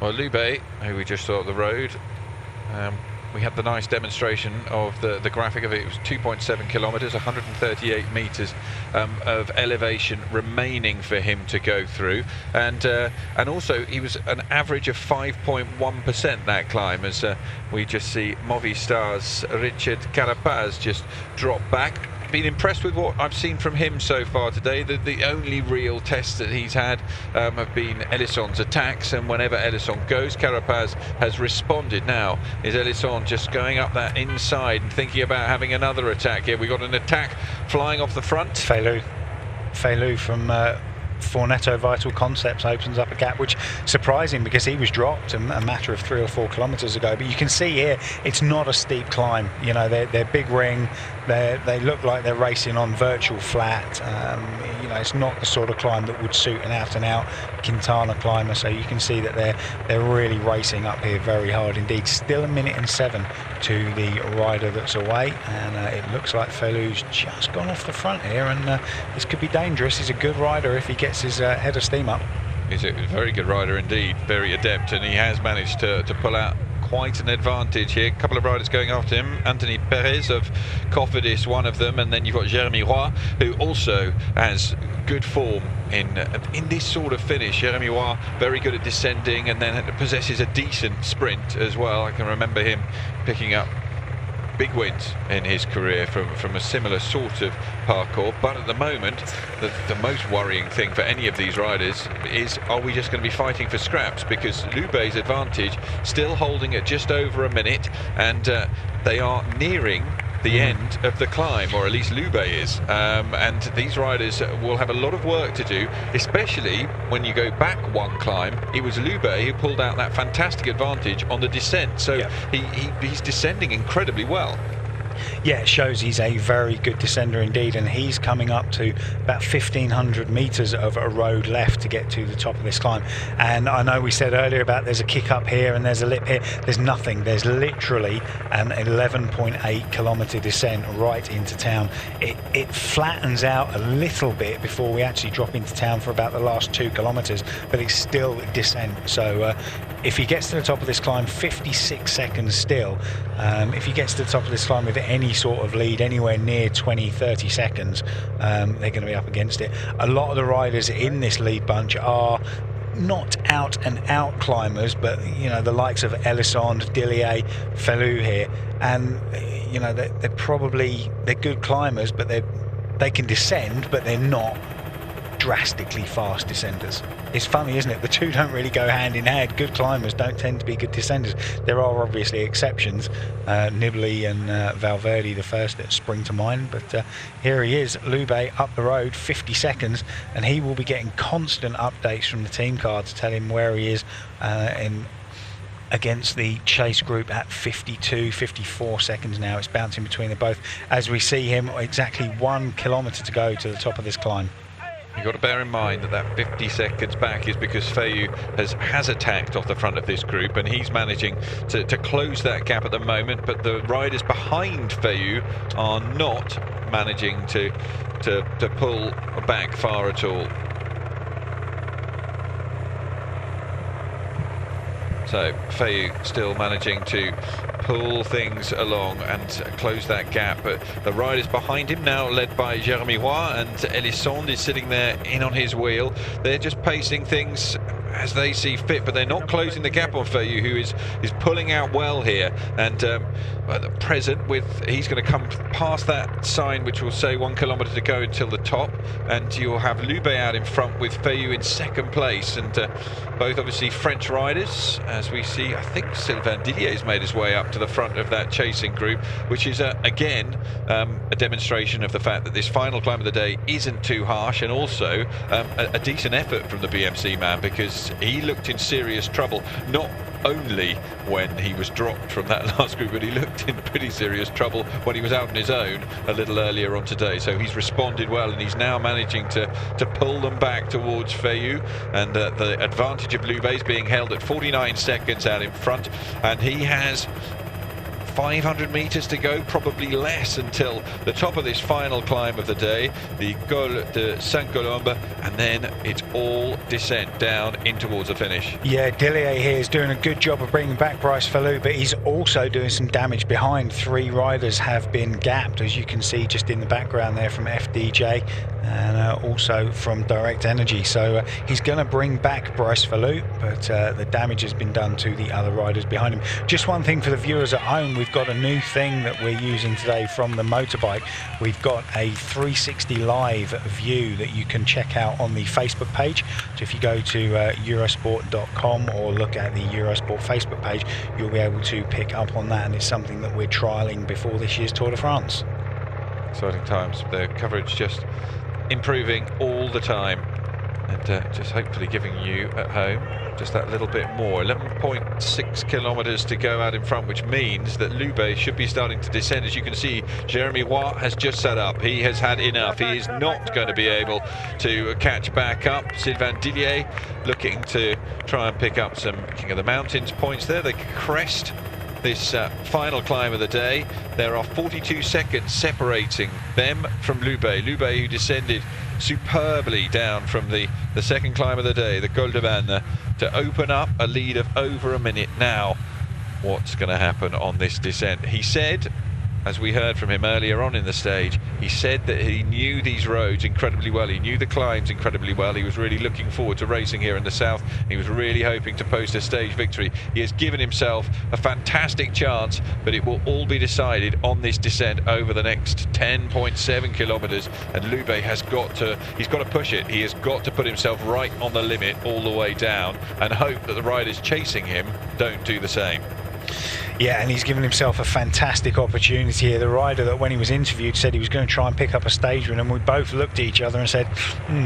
Speaker 2: Well, Lubé, who we just saw up the road, we had the nice demonstration of the graphic of it. It was 2.7 kilometers, 138 meters of elevation remaining for him to go through, and also he was an average of 5.1% that climb, as we just see Movistar's Richard Carapaz just drop back. Been impressed with what I've seen from him so far today. The only real tests that he's had have been Elisson's attacks, and whenever Elisson goes, Carapaz has responded. Now, is Elisson just going up that inside and thinking about having another attack here? We got an attack flying off the front.
Speaker 1: Feillu from Forneto Vital Concepts opens up a gap, which surprising because he was dropped a matter of 3 or 4 kilometers ago. But you can see here it's not a steep climb. You know, they're big ring, they look like they're racing on virtual flat. You know, it's not the sort of climb that would suit an out-and-out Quintana climber. So you can see that they're really racing up here very hard indeed. Still 1 minute and 7 to the rider that's away, and it looks like Feillu's just gone off the front here, and this could be dangerous. He's a good rider if he gets his head of steam up.
Speaker 2: He's a very good rider indeed, very adept, and he has managed to pull out quite an advantage here. A couple of riders going after him. Anthony Perez of Cofidis, one of them, and then you've got Jérémy Roy, who also has good form in this sort of finish. Jérémy Roy, very good at descending, and then possesses a decent sprint as well. I can remember him picking up big wins in his career from a similar sort of parcours. But at the moment, the most worrying thing for any of these riders is, are we just going to be fighting for scraps? Because Lubé's advantage still holding at just over 1 minute, and they are nearing the end of the climb, or at least Lubé is, and these riders will have a lot of work to do, especially when you go back one climb. It was Lubé who pulled out that fantastic advantage on the descent, so yeah. He's descending incredibly well.
Speaker 1: Yeah, it shows he's a very good descender indeed, and he's coming up to about 1,500 meters of a road left to get to the top of this climb. And I know we said earlier about there's a kick up here and there's a lip here. There's nothing. There's literally an 11.8 kilometer descent right into town. It flattens out a little bit before we actually drop into town for about the last 2 kilometers, but it's still descent. So if he gets to the top of this climb, 56 seconds still. If he gets to the top of this climb with any sort of lead, anywhere near 20-30 seconds, they're going to be up against it. A lot of the riders in this lead bunch are not out and out climbers, but you know, the likes of Elisson, Dillier, Feillu here, and you know, they're good climbers, but they can descend, but they're not drastically fast descenders. It's funny, isn't it? The two don't really go hand in hand. Good climbers don't tend to be good descenders. There are obviously exceptions, Nibali and Valverde, the first that spring to mind, but here he is, Lubé, up the road, 50 seconds, and he will be getting constant updates from the team car to tell him where he is against the chase group at 52, 54 seconds now. It's bouncing between them both as we see him exactly 1 kilometer to go to the top of this climb.
Speaker 2: You've got to bear in mind that 50 seconds back is because Feillu has attacked off the front of this group, and he's managing to close that gap at the moment, but the riders behind Feillu are not managing to pull back far at all. So Feillu still managing to pull things along and close that gap, but the riders behind him now, led by Jérémy Roy, and Elisson is sitting there in on his wheel. They're just pacing things as they see fit, but they're not closing the gap on Feillu, who is pulling out well here. And at the present, he's going to come past that sign which will say 1 kilometer to go until the top, and you'll have Lubé out in front with Feillu in second place, and both obviously French riders, as we see. I think Sylvain Dillier has made his way up to the front of that chasing group, which is again a demonstration of the fact that this final climb of the day isn't too harsh, and also a decent effort from the BMC man, because he looked in serious trouble, not only when he was dropped from that last group, but he looked in pretty serious trouble when he was out on his own a little earlier on today. So he's responded well, and he's now managing to pull them back towards Feillu, and the advantage of Lubé is being held at 49 seconds out in front, and he has 500 meters to go, probably less, until the top of this final climb of the day, the Col de Saint-Colombe, and then it's all descent down in towards the finish.
Speaker 1: Yeah, Dillier here is doing a good job of bringing back Bryce Falloux, but he's also doing some damage behind. 3 riders have been gapped, as you can see just in the background there, from FDJ and also from Direct Energy. So he's going to bring back Bryce Falloux, but the damage has been done to the other riders behind him. Just one thing for the viewers at home, we've got a new thing that we're using today from the motorbike. We've got a 360 live view that you can check out on the Facebook page. So if you go to Eurosport.com or look at the Eurosport Facebook page, you'll be able to pick up on that, and it's something that we're trialling before this year's Tour de France.
Speaker 2: Exciting times. The coverage just improving all the time, and just hopefully giving you at home just that little bit more. 11.6 kilometers to go out in front, which means that Loubet should be starting to descend. As you can see, Jeremy Watt has just set up. He has had enough. He is not going to be able to catch back up. Sylvain Dillier looking to try and pick up some King of the Mountains points there. They crest this final climb of the day. There are 42 seconds separating them from Loubet. Loubet, who descended superbly down from the second climb of the day, the Col de Vannes, to open up a lead of over a minute now. What's going to happen on this descent? He said, as we heard from him earlier on in the stage, he said that he knew these roads incredibly well. He knew the climbs incredibly well. He was really looking forward to racing here in the south. He was really hoping to post a stage victory. He has given himself a fantastic chance, but it will all be decided on this descent over the next 10.7 kilometers. And Loubet has got to push it. He has got to put himself right on the limit all the way down and hope that the riders chasing him don't do the same.
Speaker 1: Yeah, and he's given himself a fantastic opportunity here. The rider that, when he was interviewed, said he was going to try and pick up a stage win, and we both looked at each other and said,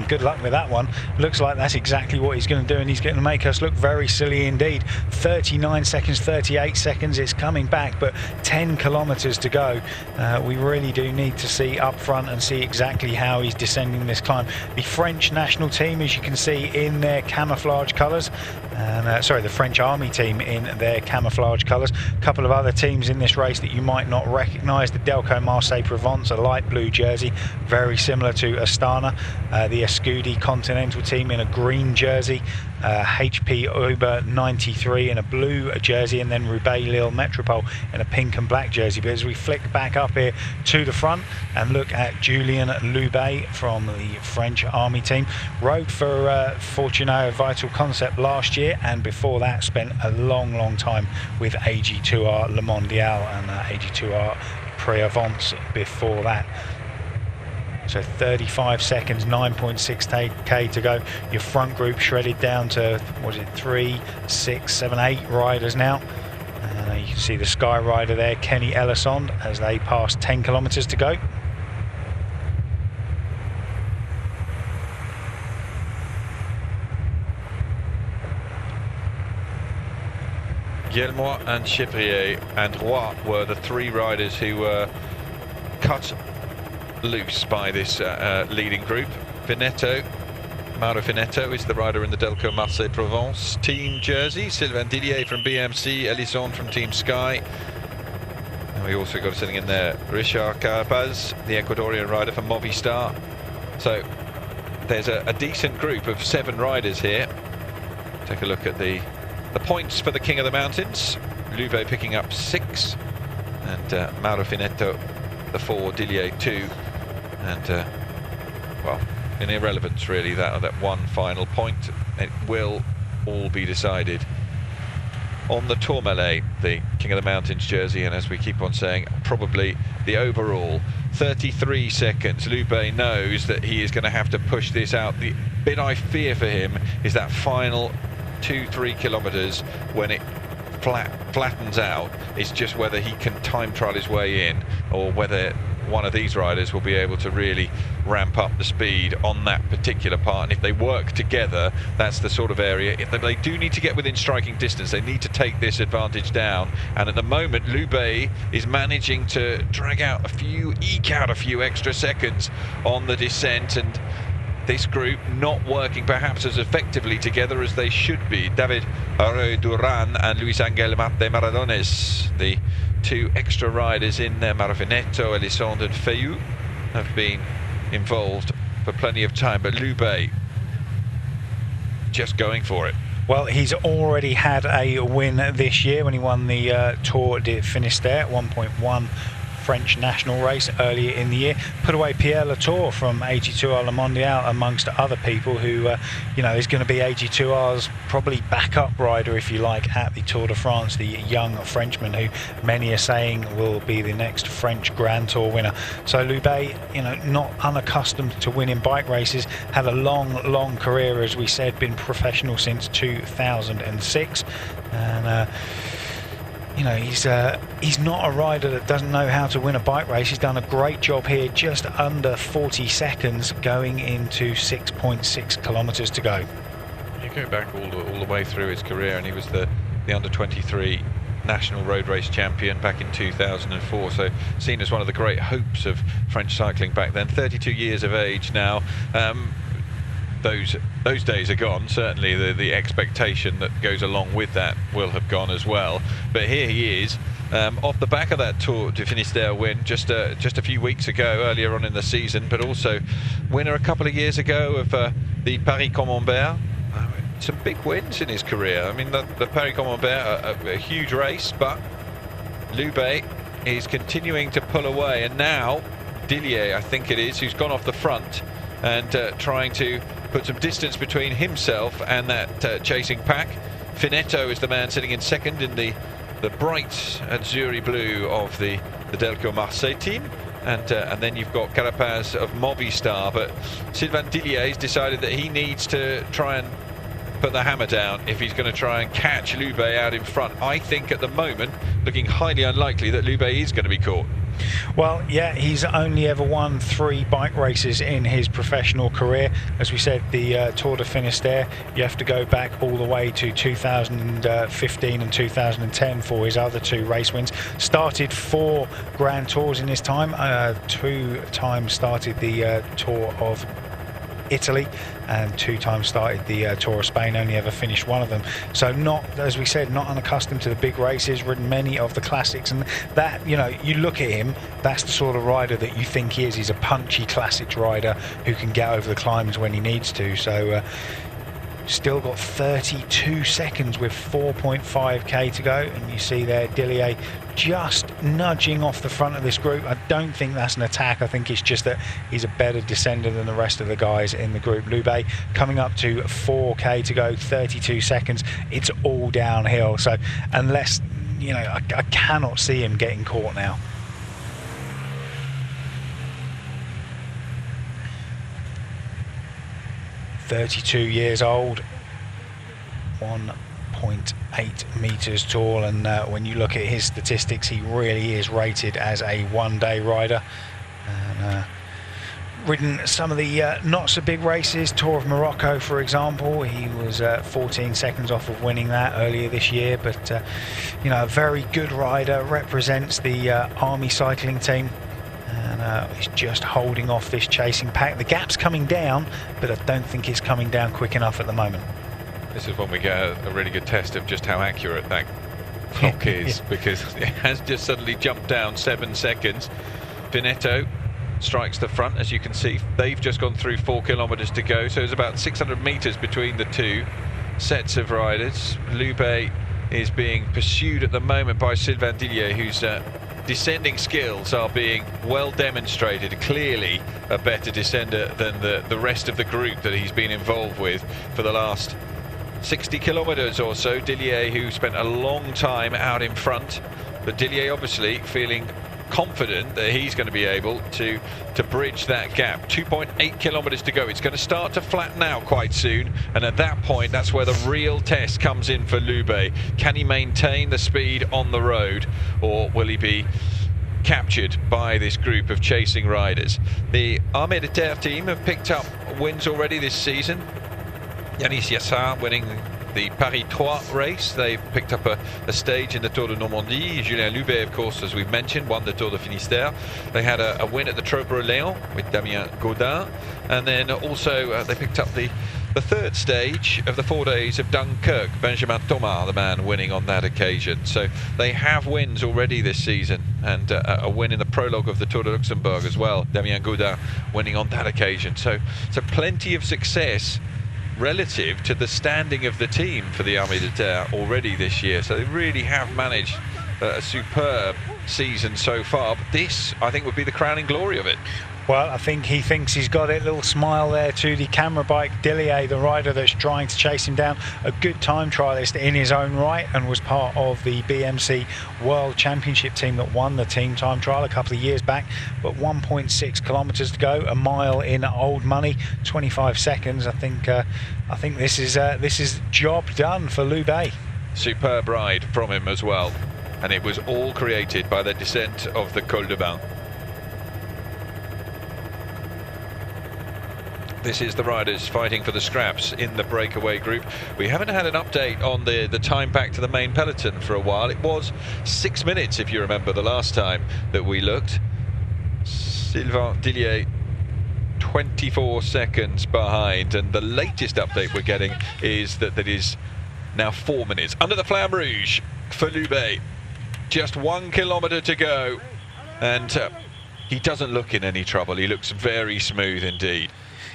Speaker 1: good luck with that one. Looks like that's exactly what he's going to do, and he's going to make us look very silly indeed. 39 seconds, 38 seconds, it's coming back, but 10 kilometers to go. We really do need to see up front and see exactly how he's descending this climb. The French national team, as you can see, in their camouflage colours, and sorry, the French army team in their camouflage colours. A couple of other teams in this race that you might not recognise. The Delco Marseille Provence, a light blue jersey, very similar to Astana. The Ascudi Continental team in a green jersey. HP Uber 93 in a blue jersey, and then Roubaix Lille Metropole in a pink and black jersey. But as we flick back up here to the front and look at Julien Loubet from the French army team, rode for Fortunato Vital Concept last year, and before that spent a long time with AG2R Le Mondial and AG2R Pré-Avance before that. So 35 seconds, 9.6k to go. Your front group shredded down to, what is it, 3, 6, 7, 8 riders now. You can see the Sky rider there, Kenny Elissonde, as they pass 10 kilometers to go.
Speaker 2: Guillemot and Chevrier and Roy were the 3 riders who were cut loose by this leading group. Mauro Finetto is the rider in the Delco Marseille Provence team jersey. Sylvain Dillier from BMC, Elissonde from Team Sky. And we also got sitting in there Richard Carapaz, the Ecuadorian rider for Movistar. So there's a decent group of 7 riders here. Take a look at the points for the King of the Mountains. Loubet picking up 6, and Mauro Finetto the 4, Dillier 2. And well, in irrelevance really, that one final point, it will all be decided on the Tourmalet, the King of the Mountains jersey, and as we keep on saying, probably the overall. 33 seconds. Loubet knows that he is going to have to push this out. The bit I fear for him is that final 2-3 kilometers when it flattens out. It's just whether he can time trial his way in, or whether one of these riders will be able to really ramp up the speed on that particular part. And if they work together, that's the sort of area. If they do need to get within striking distance, they need to take this advantage down. And at the moment, Loubet is managing to eke out a few extra seconds on the descent, and this group not working perhaps as effectively together as they should be. David Duran and Luis Angel Marte Maradones, the 2 extra riders in there, Mauro Finetto, Elisande and Feyou, have been involved for plenty of time, but Loubet just going for it.
Speaker 1: Well, he's already had a win this year when he won the Tour de Finistère, 1.1 French national race earlier in the year. Put away Pierre Latour from AG2R Le Mondial, amongst other people, who you know, is going to be AG2R's probably backup rider, if you like, at the Tour de France, the young Frenchman who many are saying will be the next French Grand Tour winner. So Loubet, you know, not unaccustomed to winning bike races, had a long career, as we said, been professional since 2006, and you know, he's not a rider that doesn't know how to win a bike race. He's done a great job here, just under 40 seconds going into 6.6 kilometers to go.
Speaker 2: You go back all the way through his career, and he was the under-23 national road race champion back in 2004, so seen as one of the great hopes of French cycling back then. 32 years of age now. Those days are gone. Certainly the expectation that goes along with that will have gone as well. But here he is, off the back of that Tour de Finistère win just a few weeks ago, earlier on in the season, but also winner a couple of years ago of the Paris Camembert. Some big wins in his career. I mean, the Paris Camembert, a huge race, but Loubet is continuing to pull away, and now Dillier, I think it is, who's gone off the front and trying to put some distance between himself and that chasing pack. Finetto is the man sitting in second in the bright Azzurri blue of the Delco Marseille team, and then you've got Carapaz of Movistar, but Sylvain Dillier has decided that he needs to try and put the hammer down if he's going to try and catch Loubet out in front. I think at the moment looking highly unlikely that Loubet is going to be caught.
Speaker 1: Well, yeah, he's only ever won 3 bike races in his professional career. As we said, the Tour de Finistère, you have to go back all the way to 2015 and 2010 for his other 2 race wins. Started 4 Grand Tours in his time. 2 times started the Tour of Italy, and 2 times started the Tour of Spain, only ever finished 1 of them. So not, as we said, not unaccustomed to the big races, ridden many of the classics, and that, you know, you look at him, that's the sort of rider that you think he is. He's a punchy classics rider who can get over the climbs when he needs to. So still got 32 seconds with 4.5k to go, and you see there Dillier just nudging off the front of this group. I don't think that's an attack. I think it's just that he's a better descender than the rest of the guys in the group. Loubet coming up to 4k to go, 32 seconds. It's all downhill. So unless, you know, I cannot see him getting caught now. "32 years old, 1.8 meters tall, and when you look at his statistics, he really is rated as a one-day rider. And ridden some of the not so big races, Tour of Morocco for example. He was 14 seconds off of winning that earlier this year, but you know, a very good rider, represents the Army cycling team, and he's just holding off this chasing pack. The gap's coming down, but I don't think it's coming down quick enough at the moment.
Speaker 2: This is when we get a really good test of just how accurate that clock is, because it has just suddenly jumped down 7 seconds. Finetto strikes the front, as you can see. They've just gone through 4 kilometers to go, so there's about 600 meters between the 2 sets of riders. Loubet is being pursued at the moment by Sylvain Dillier, whose descending skills are being well demonstrated. Clearly a better descender than the rest of the group that he's been involved with for the last 60 kilometers or so. Dillier, who spent a long time out in front, but Dillier obviously feeling confident that he's going to be able to bridge that gap. 2.8 kilometers to go. It's going to start to flatten out quite soon, and at that point, that's where the real test comes in for Loubet. Can he maintain the speed on the road, or will he be captured by this group of chasing riders? The Armée de Terre team have picked up wins already this season. Yanis Yassar winning the Paris 3 race. They picked up a stage in the Tour de Normandie. Julien Loubet, of course, as we've mentioned, won the Tour de Finistère. They had a win at the Trobre-Léon with Damien Gaudin, and then also they picked up the third stage of the 4 days of Dunkirk. Benjamin Thomas, the man winning on that occasion. So they have wins already this season, and a win in the prologue of the Tour de Luxembourg as well. Damien Gaudin winning on that occasion. So plenty of success relative to the standing of the team for the Armée de Terre already this year. So they really have managed a superb season so far. But this, I think, would be the crowning glory of it.
Speaker 1: Well, I think he thinks he's got it. Little smile there to the camera bike. Dillier, the rider that's trying to chase him down, a good time trialist in his own right, and was part of the BMC World Championship team that won the team time trial a couple of years back. But 1.6 kilometres to go, a mile in old money, 25 seconds. I think this is job done for Loubet.
Speaker 2: Superb ride from him as well, and it was all created by the descent of the Col de Bain. This is the riders fighting for the scraps in the breakaway group. We haven't had an update on the time back to the main peloton for a while. It was 6 minutes, if you remember, the last time that we looked. Sylvain Dillier 24 seconds behind, and the latest update we're getting is that is now 4 minutes. Under the Flamme Rouge for Loubet. Just 1 kilometre to go, and he doesn't look in any trouble. He looks very smooth indeed.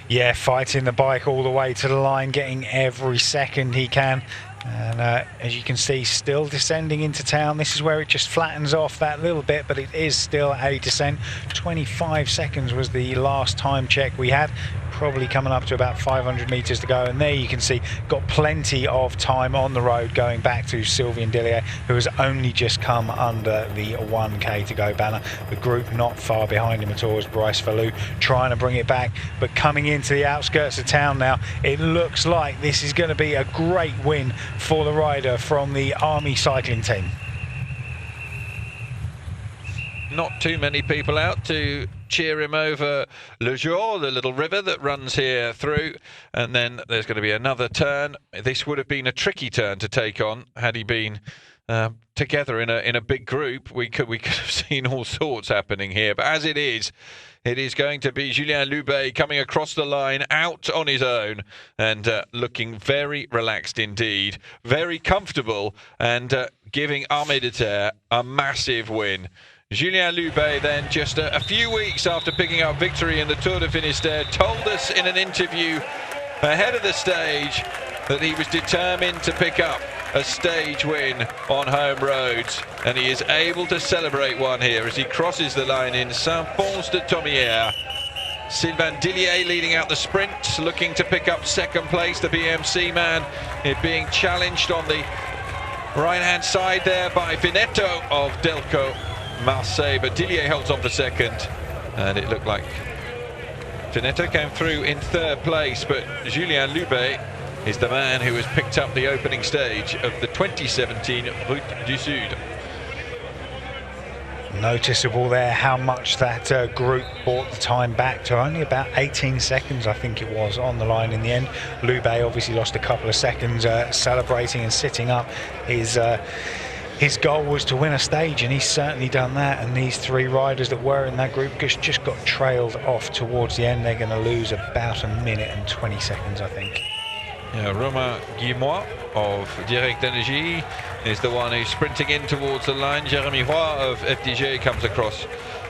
Speaker 1: Yeah, fighting the bike all the way to the line, getting every second he can. And as you can see, still descending into town. This is where it just flattens off that little bit, but it is still a descent. 25 seconds was the last time check we had. Probably coming up to about 500 metres to go, and there you can see got plenty of time on the road going back to Sylvain Dillier, who has only just come under the 1k to go banner. The group not far behind him at all is Bryce Fallou trying to bring it back, but coming into the outskirts of town now, it looks like this is going to be a great win for the rider from the Army cycling team.
Speaker 2: Not too many people out to cheer him over Le Jour, the little river that runs here through, and then there's going to be another turn. This would have been a tricky turn to take on had he been together in a big group. We could have seen all sorts happening here, but as it is going to be Julien Loubet coming across the line out on his own, and looking very relaxed indeed, very comfortable, and giving Armée de Terre a massive win. Julien Loubet then, just a few weeks after picking up victory in the Tour de Finistère, told us in an interview ahead of the stage that he was determined to pick up a stage win on home roads, and he is able to celebrate one here as he crosses the line in Saint-Pons-de-Thomières. Sylvain Dillier leading out the sprint, looking to pick up second place. The BMC man being challenged on the right-hand side there by Vinetto of Delco Marseille, but Dillier holds on for second, and it looked like Vinetto came through in third place, but Julien Loubet is the man who has picked up the opening stage of the 2017 Route du Sud.
Speaker 1: Noticeable there how much that group brought the time back to only about 18 seconds, I think it was, on the line in the end. Loubet obviously lost a couple of seconds celebrating and sitting up. His goal was to win a stage, and he's certainly done that. And these three riders that were in that group just got trailed off towards the end. They're going to lose about 1 minute and 20 seconds, I think.
Speaker 2: Yeah, Romain Guillemois of Direct Energie is the one who's sprinting in towards the line. Jérémy Roy of FDJ comes across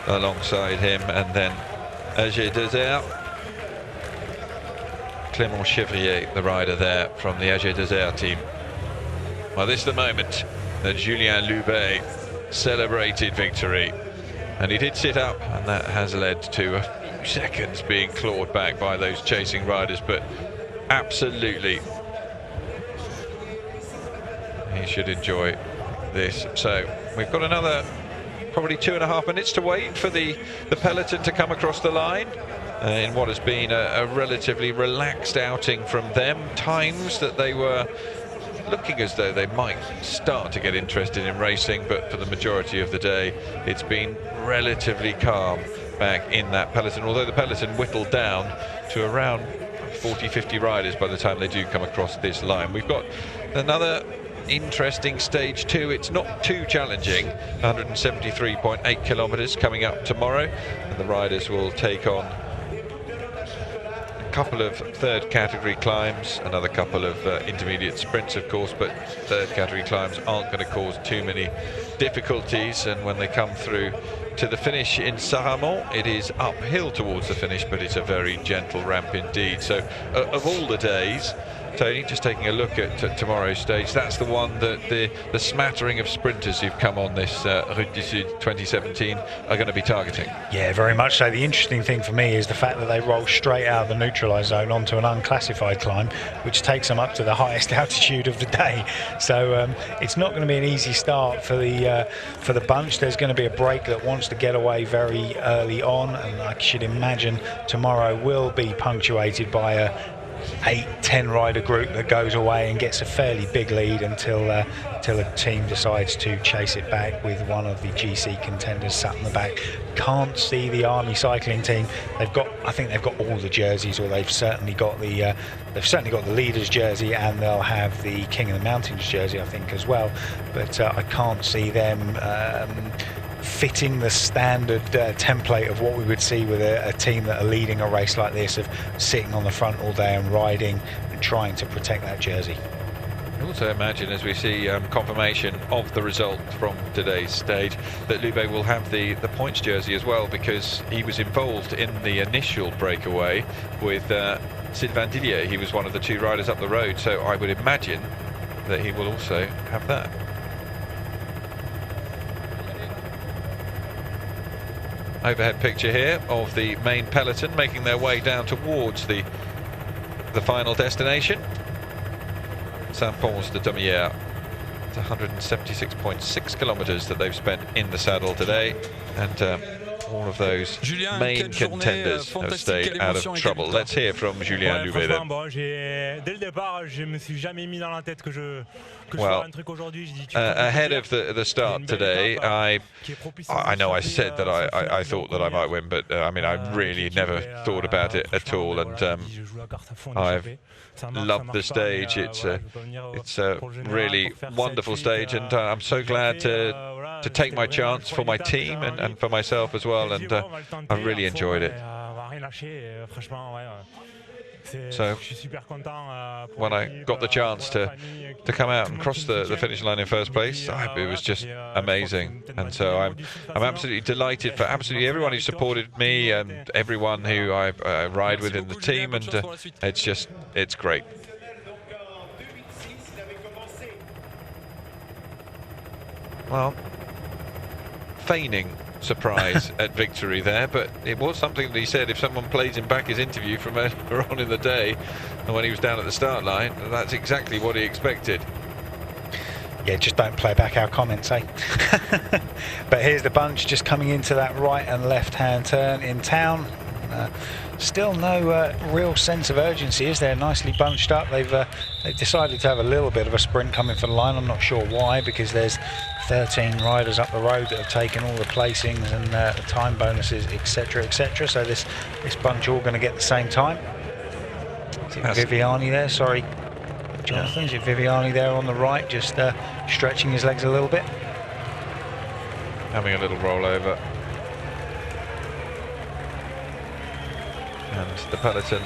Speaker 2: alongside him, and then AG Desert. Clément Chevrier, the rider there from the AG Desert team. Well, this is the moment that Julien Loubet celebrated victory, and he did sit up, and that has led to a few seconds being clawed back by those chasing riders, but absolutely he should enjoy this. So we've got another probably 2.5 minutes to wait for the peloton to come across the line in what has been a relatively relaxed outing from them. Times that they were looking as though they might start to get interested in racing, but for the majority of the day it's been relatively calm back in that peloton, although the peloton whittled down to around 40-50 riders by the time they do come across this line. We've got another interesting stage 2. It's not too challenging, 173.8 kilometers coming up tomorrow, and the riders will take on a couple of third category climbs, another couple of intermediate sprints of course, but third category climbs aren't going to cause too many difficulties, and when they come through to the finish in Saramon, it is uphill towards the finish, but it's a very gentle ramp indeed. So of all the days, Tony, just taking a look at tomorrow's stage, that's the one that the smattering of sprinters who've come on this Route du Sud 2017 are going to be targeting.
Speaker 1: Yeah, very much so. The interesting thing for me is the fact that they roll straight out of the neutralised zone onto an unclassified climb, which takes them up to the highest altitude of the day. So it's not going to be an easy start for the bunch. There's going to be a break that wants to get away very early on, and I should imagine tomorrow will be punctuated by a 8-10 rider group that goes away and gets a fairly big lead until a team decides to chase it back with one of the GC contenders sat in the back. Can't see the Army cycling team. I think they've got all the jerseys, or they've certainly got the leader's jersey, and they'll have the King of the Mountains jersey, I think, as well. But I can't see them fitting the standard template of what we would see with a team that are leading a race like this, of sitting on the front all day and riding and trying to protect that jersey.
Speaker 2: I also imagine, as we see confirmation of the result from today's stage, that Loubet will have the points jersey as well, because he was involved in the initial breakaway with Sylvain Dillier. He was one of the 2 riders up the road, so I would imagine that he will also have that. Overhead picture here of the main peloton making their way down towards the final destination, Saint-Pons-de-Thomières. It's 176.6 kilometers that they've spent in the saddle today, and all of those main contenders have stayed out of trouble. Let's hear from Julien Loubet then. Well, ahead of the start today, I know I said that I thought that I might win, but I mean, I really never thought about it at all, and I've loved the stage. It's a really wonderful stage, and I'm so glad to take my chance for my team and for myself as well, and I really enjoyed it. So when I got the chance to come out and cross the finish line in first place, it was just amazing, and so I'm absolutely delighted for absolutely everyone who supported me and everyone who I ride with in the team, and it's great. Well, feigning surprise at victory there, but it was something that he said if someone plays him back his interview from earlier on in the day and when he was down at the start line, that's exactly what he expected.
Speaker 1: Yeah, just don't play back our comments, eh? But here's the bunch just coming into that right and left hand turn in town. Still no real sense of urgency, is there? Nicely bunched up. They've decided to have a little bit of a sprint coming for the line. I'm not sure why, because there's 13 riders up the road that have taken all the placings and the time bonuses, etc., etc. So this bunch all going to get the same time. Is it Viviani there? Sorry, Jonathan. Is it Viviani there on the right, just stretching his legs a little bit?
Speaker 2: Having a little rollover. And the peloton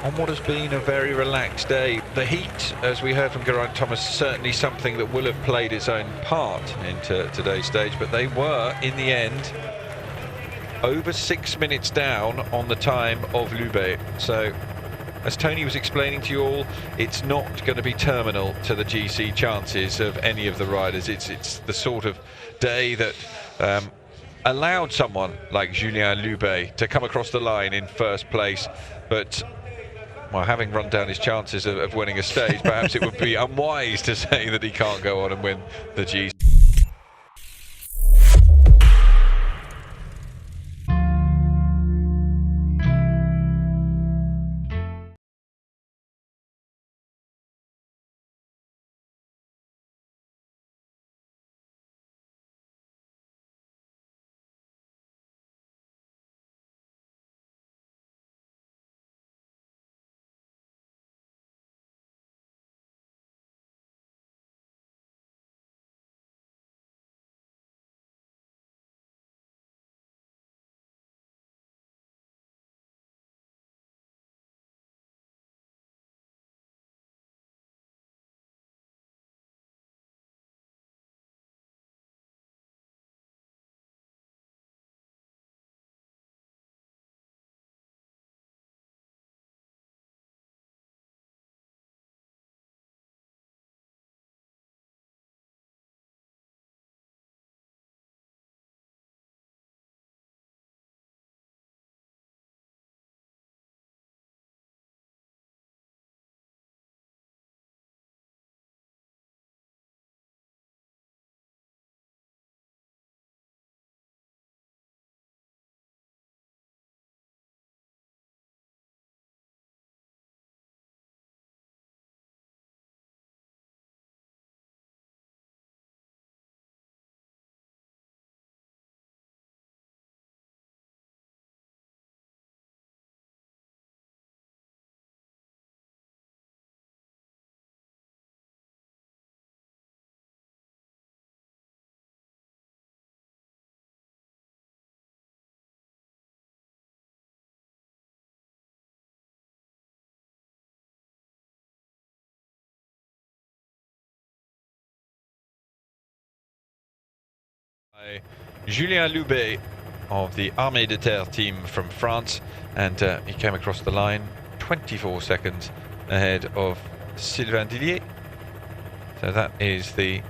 Speaker 2: on what has been a very relaxed day. The heat, as we heard from Geraint Thomas, certainly something that will have played its own part into today's stage, but they were, in the end, over 6 minutes down on the time of Loubet. So, as Tony was explaining to you all, it's not going to be terminal to the GC chances of any of the riders. It's the sort of day that allowed someone like Julien Loubet to come across the line in first place, but well, having run down his chances of winning a stage, perhaps it would be unwise to say that he can't go on and win the GC. Julien Loubet of the Armée de Terre team from France, and he came across the line 24 seconds ahead of Sylvain Dillier. So that is the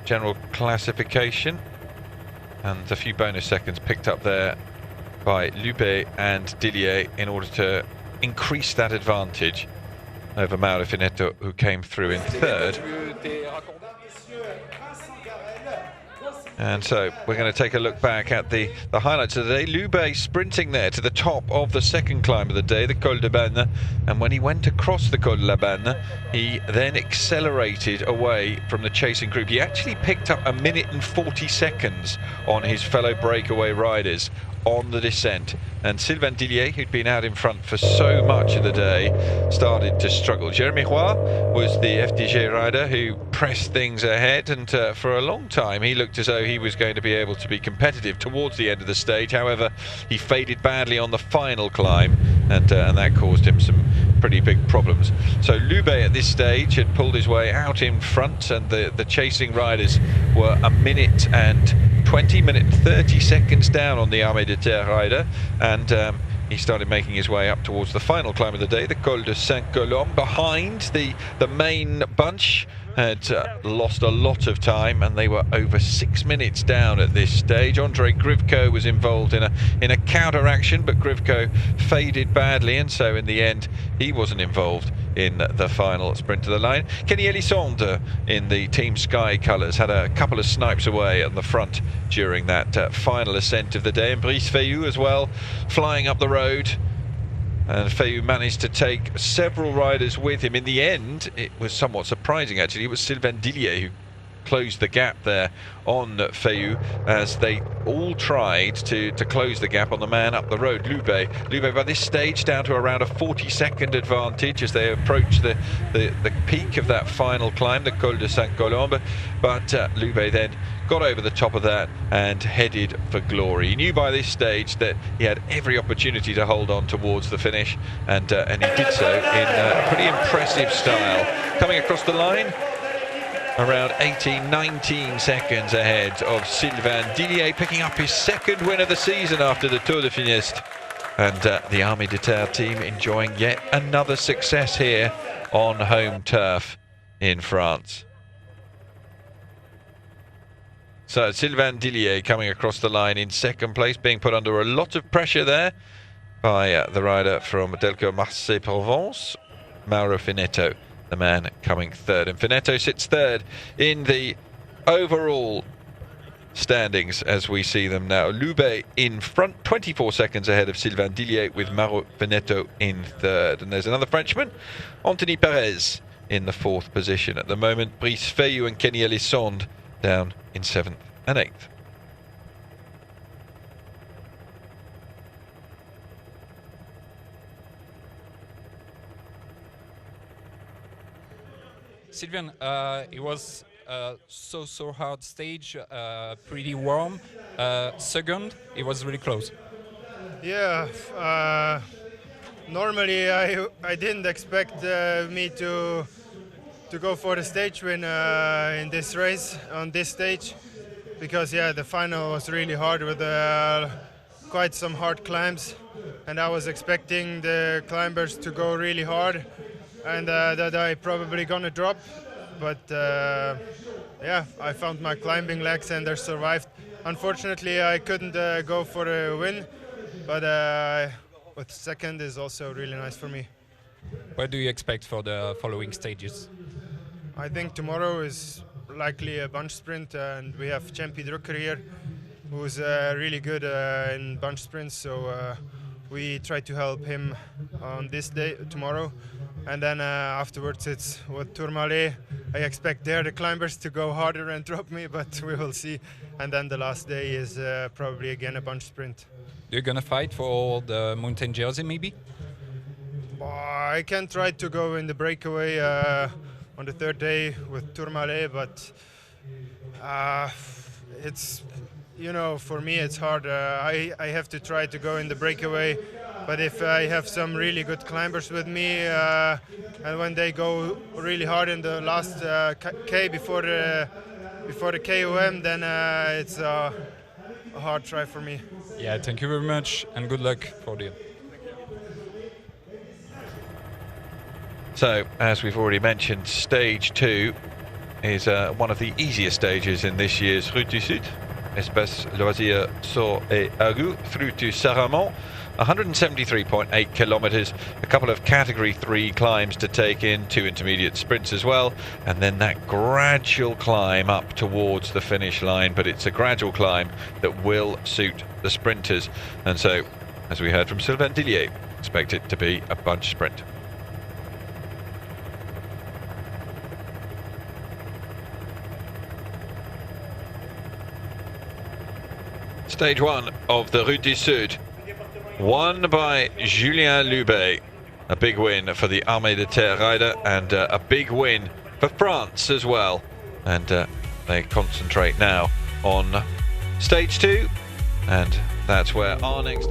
Speaker 2: general classification, and a few bonus seconds picked up there by Loubet and Dillier in order to increase that advantage over Mauro Finetto, who came through in third. And so we're going to take a look back at the highlights of the day. Loubet sprinting there to the top of the second climb of the day, the Col de Banne, and when he went across the Col de la Banne, he then accelerated away from the chasing group. He actually picked up 1 minute and 40 seconds on his fellow breakaway riders on the descent, and Sylvain Dillier, who'd been out in front for so much of the day, started to struggle. Jérémy Roy was the FDJ rider who pressed things ahead, and for a long time he looked as though he was going to be able to be competitive towards the end of the stage. However, he faded badly on the final climb, and that caused him some pretty big problems. So Loubet at this stage had pulled his way out in front, and the chasing riders were 1 minute and 20 minute 30 seconds down on the Armée de Terre rider, and he started making his way up towards the final climb of the day, the Col de Saint-Colombe. Behind the main bunch had lost a lot of time, and they were over 6 minutes down at this stage. Andrei Grivko was involved in a counter action, but Grivko faded badly, and so in the end he wasn't involved in the final sprint to the line. Kenny Elissonde in the Team Sky colours had a couple of snipes away on the front during that final ascent of the day, and Brice Feilloux as well flying up the road. And Feilloux managed to take several riders with him. In the end, it was somewhat surprising actually. It was Sylvain Dillier who closed the gap there on Feilloux, as they all tried to close the gap on the man up the road, Loubet. Loubet by this stage down to around a 40-second advantage as they approach the peak of that final climb, the Col de Saint-Colombe, but Loubet then got over the top of that and headed for glory. He knew by this stage that he had every opportunity to hold on towards the finish, and he did so in a pretty impressive style. Coming across the line around 18-19 seconds ahead of Sylvain Dillier, picking up his second win of the season after the Tour de Finiste, and the Armée de Terre team enjoying yet another success here on home turf in France. So Sylvain Dillier coming across the line in second place, being put under a lot of pressure there by the rider from Delco Marseille-Provence, Mauro Finetto, the man coming third. And Finetto sits third in the overall standings as we see them now. Loubet in front, 24 seconds ahead of Sylvain Dillier, with Mauro Finetto in third. And there's another Frenchman, Anthony Perez, in the fourth position at the moment. Brice Feilloux and Kenny Elissonde down in 7th and 8th.
Speaker 3: Sylvain, it was so hard stage, pretty warm. Second, it was really close.
Speaker 6: Yeah, normally I didn't expect me to go for the stage win in this race on this stage, because yeah, the final was really hard with quite some hard climbs, and I was expecting the climbers to go really hard, and that I probably gonna drop, but yeah, I found my climbing legs and they survived. Unfortunately, I couldn't go for a win, but second is also really nice for me.
Speaker 3: What do you expect for the following stages?
Speaker 6: I think tomorrow is likely a bunch sprint, and we have Champi Drucker here, who's really good in bunch sprints, so we try to help him on this day, tomorrow. And then afterwards it's with Tourmalet. I expect there the climbers to go harder and drop me, but we will see. And then the last day is probably again a bunch sprint.
Speaker 3: You're gonna fight for the mountain jersey maybe?
Speaker 6: I can try to go in the breakaway on the third day with Tourmalet, but it's, you know, for me it's hard. I have to try to go in the breakaway, but if I have some really good climbers with me, and when they go really hard in the last K before before the KOM, then it's a hard try for me.
Speaker 3: Yeah, thank you very much and good luck for the.
Speaker 2: So, as we've already mentioned, stage 2 is one of the easiest stages in this year's Route du Sud. Espace Loisirs Sceaux et Argout through to Saramon. 173.8 kilometres, a couple of category 3 climbs to take in, 2 intermediate sprints as well, and then that gradual climb up towards the finish line. But it's a gradual climb that will suit the sprinters, and so, as we heard from Sylvain Dillier, expect it to be a bunch sprint. Stage 1 of the Route du Sud, won by Julien Loubet. A big win for the Armée de Terre rider, and a big win for France as well. And they concentrate now on stage 2, and that's where our next...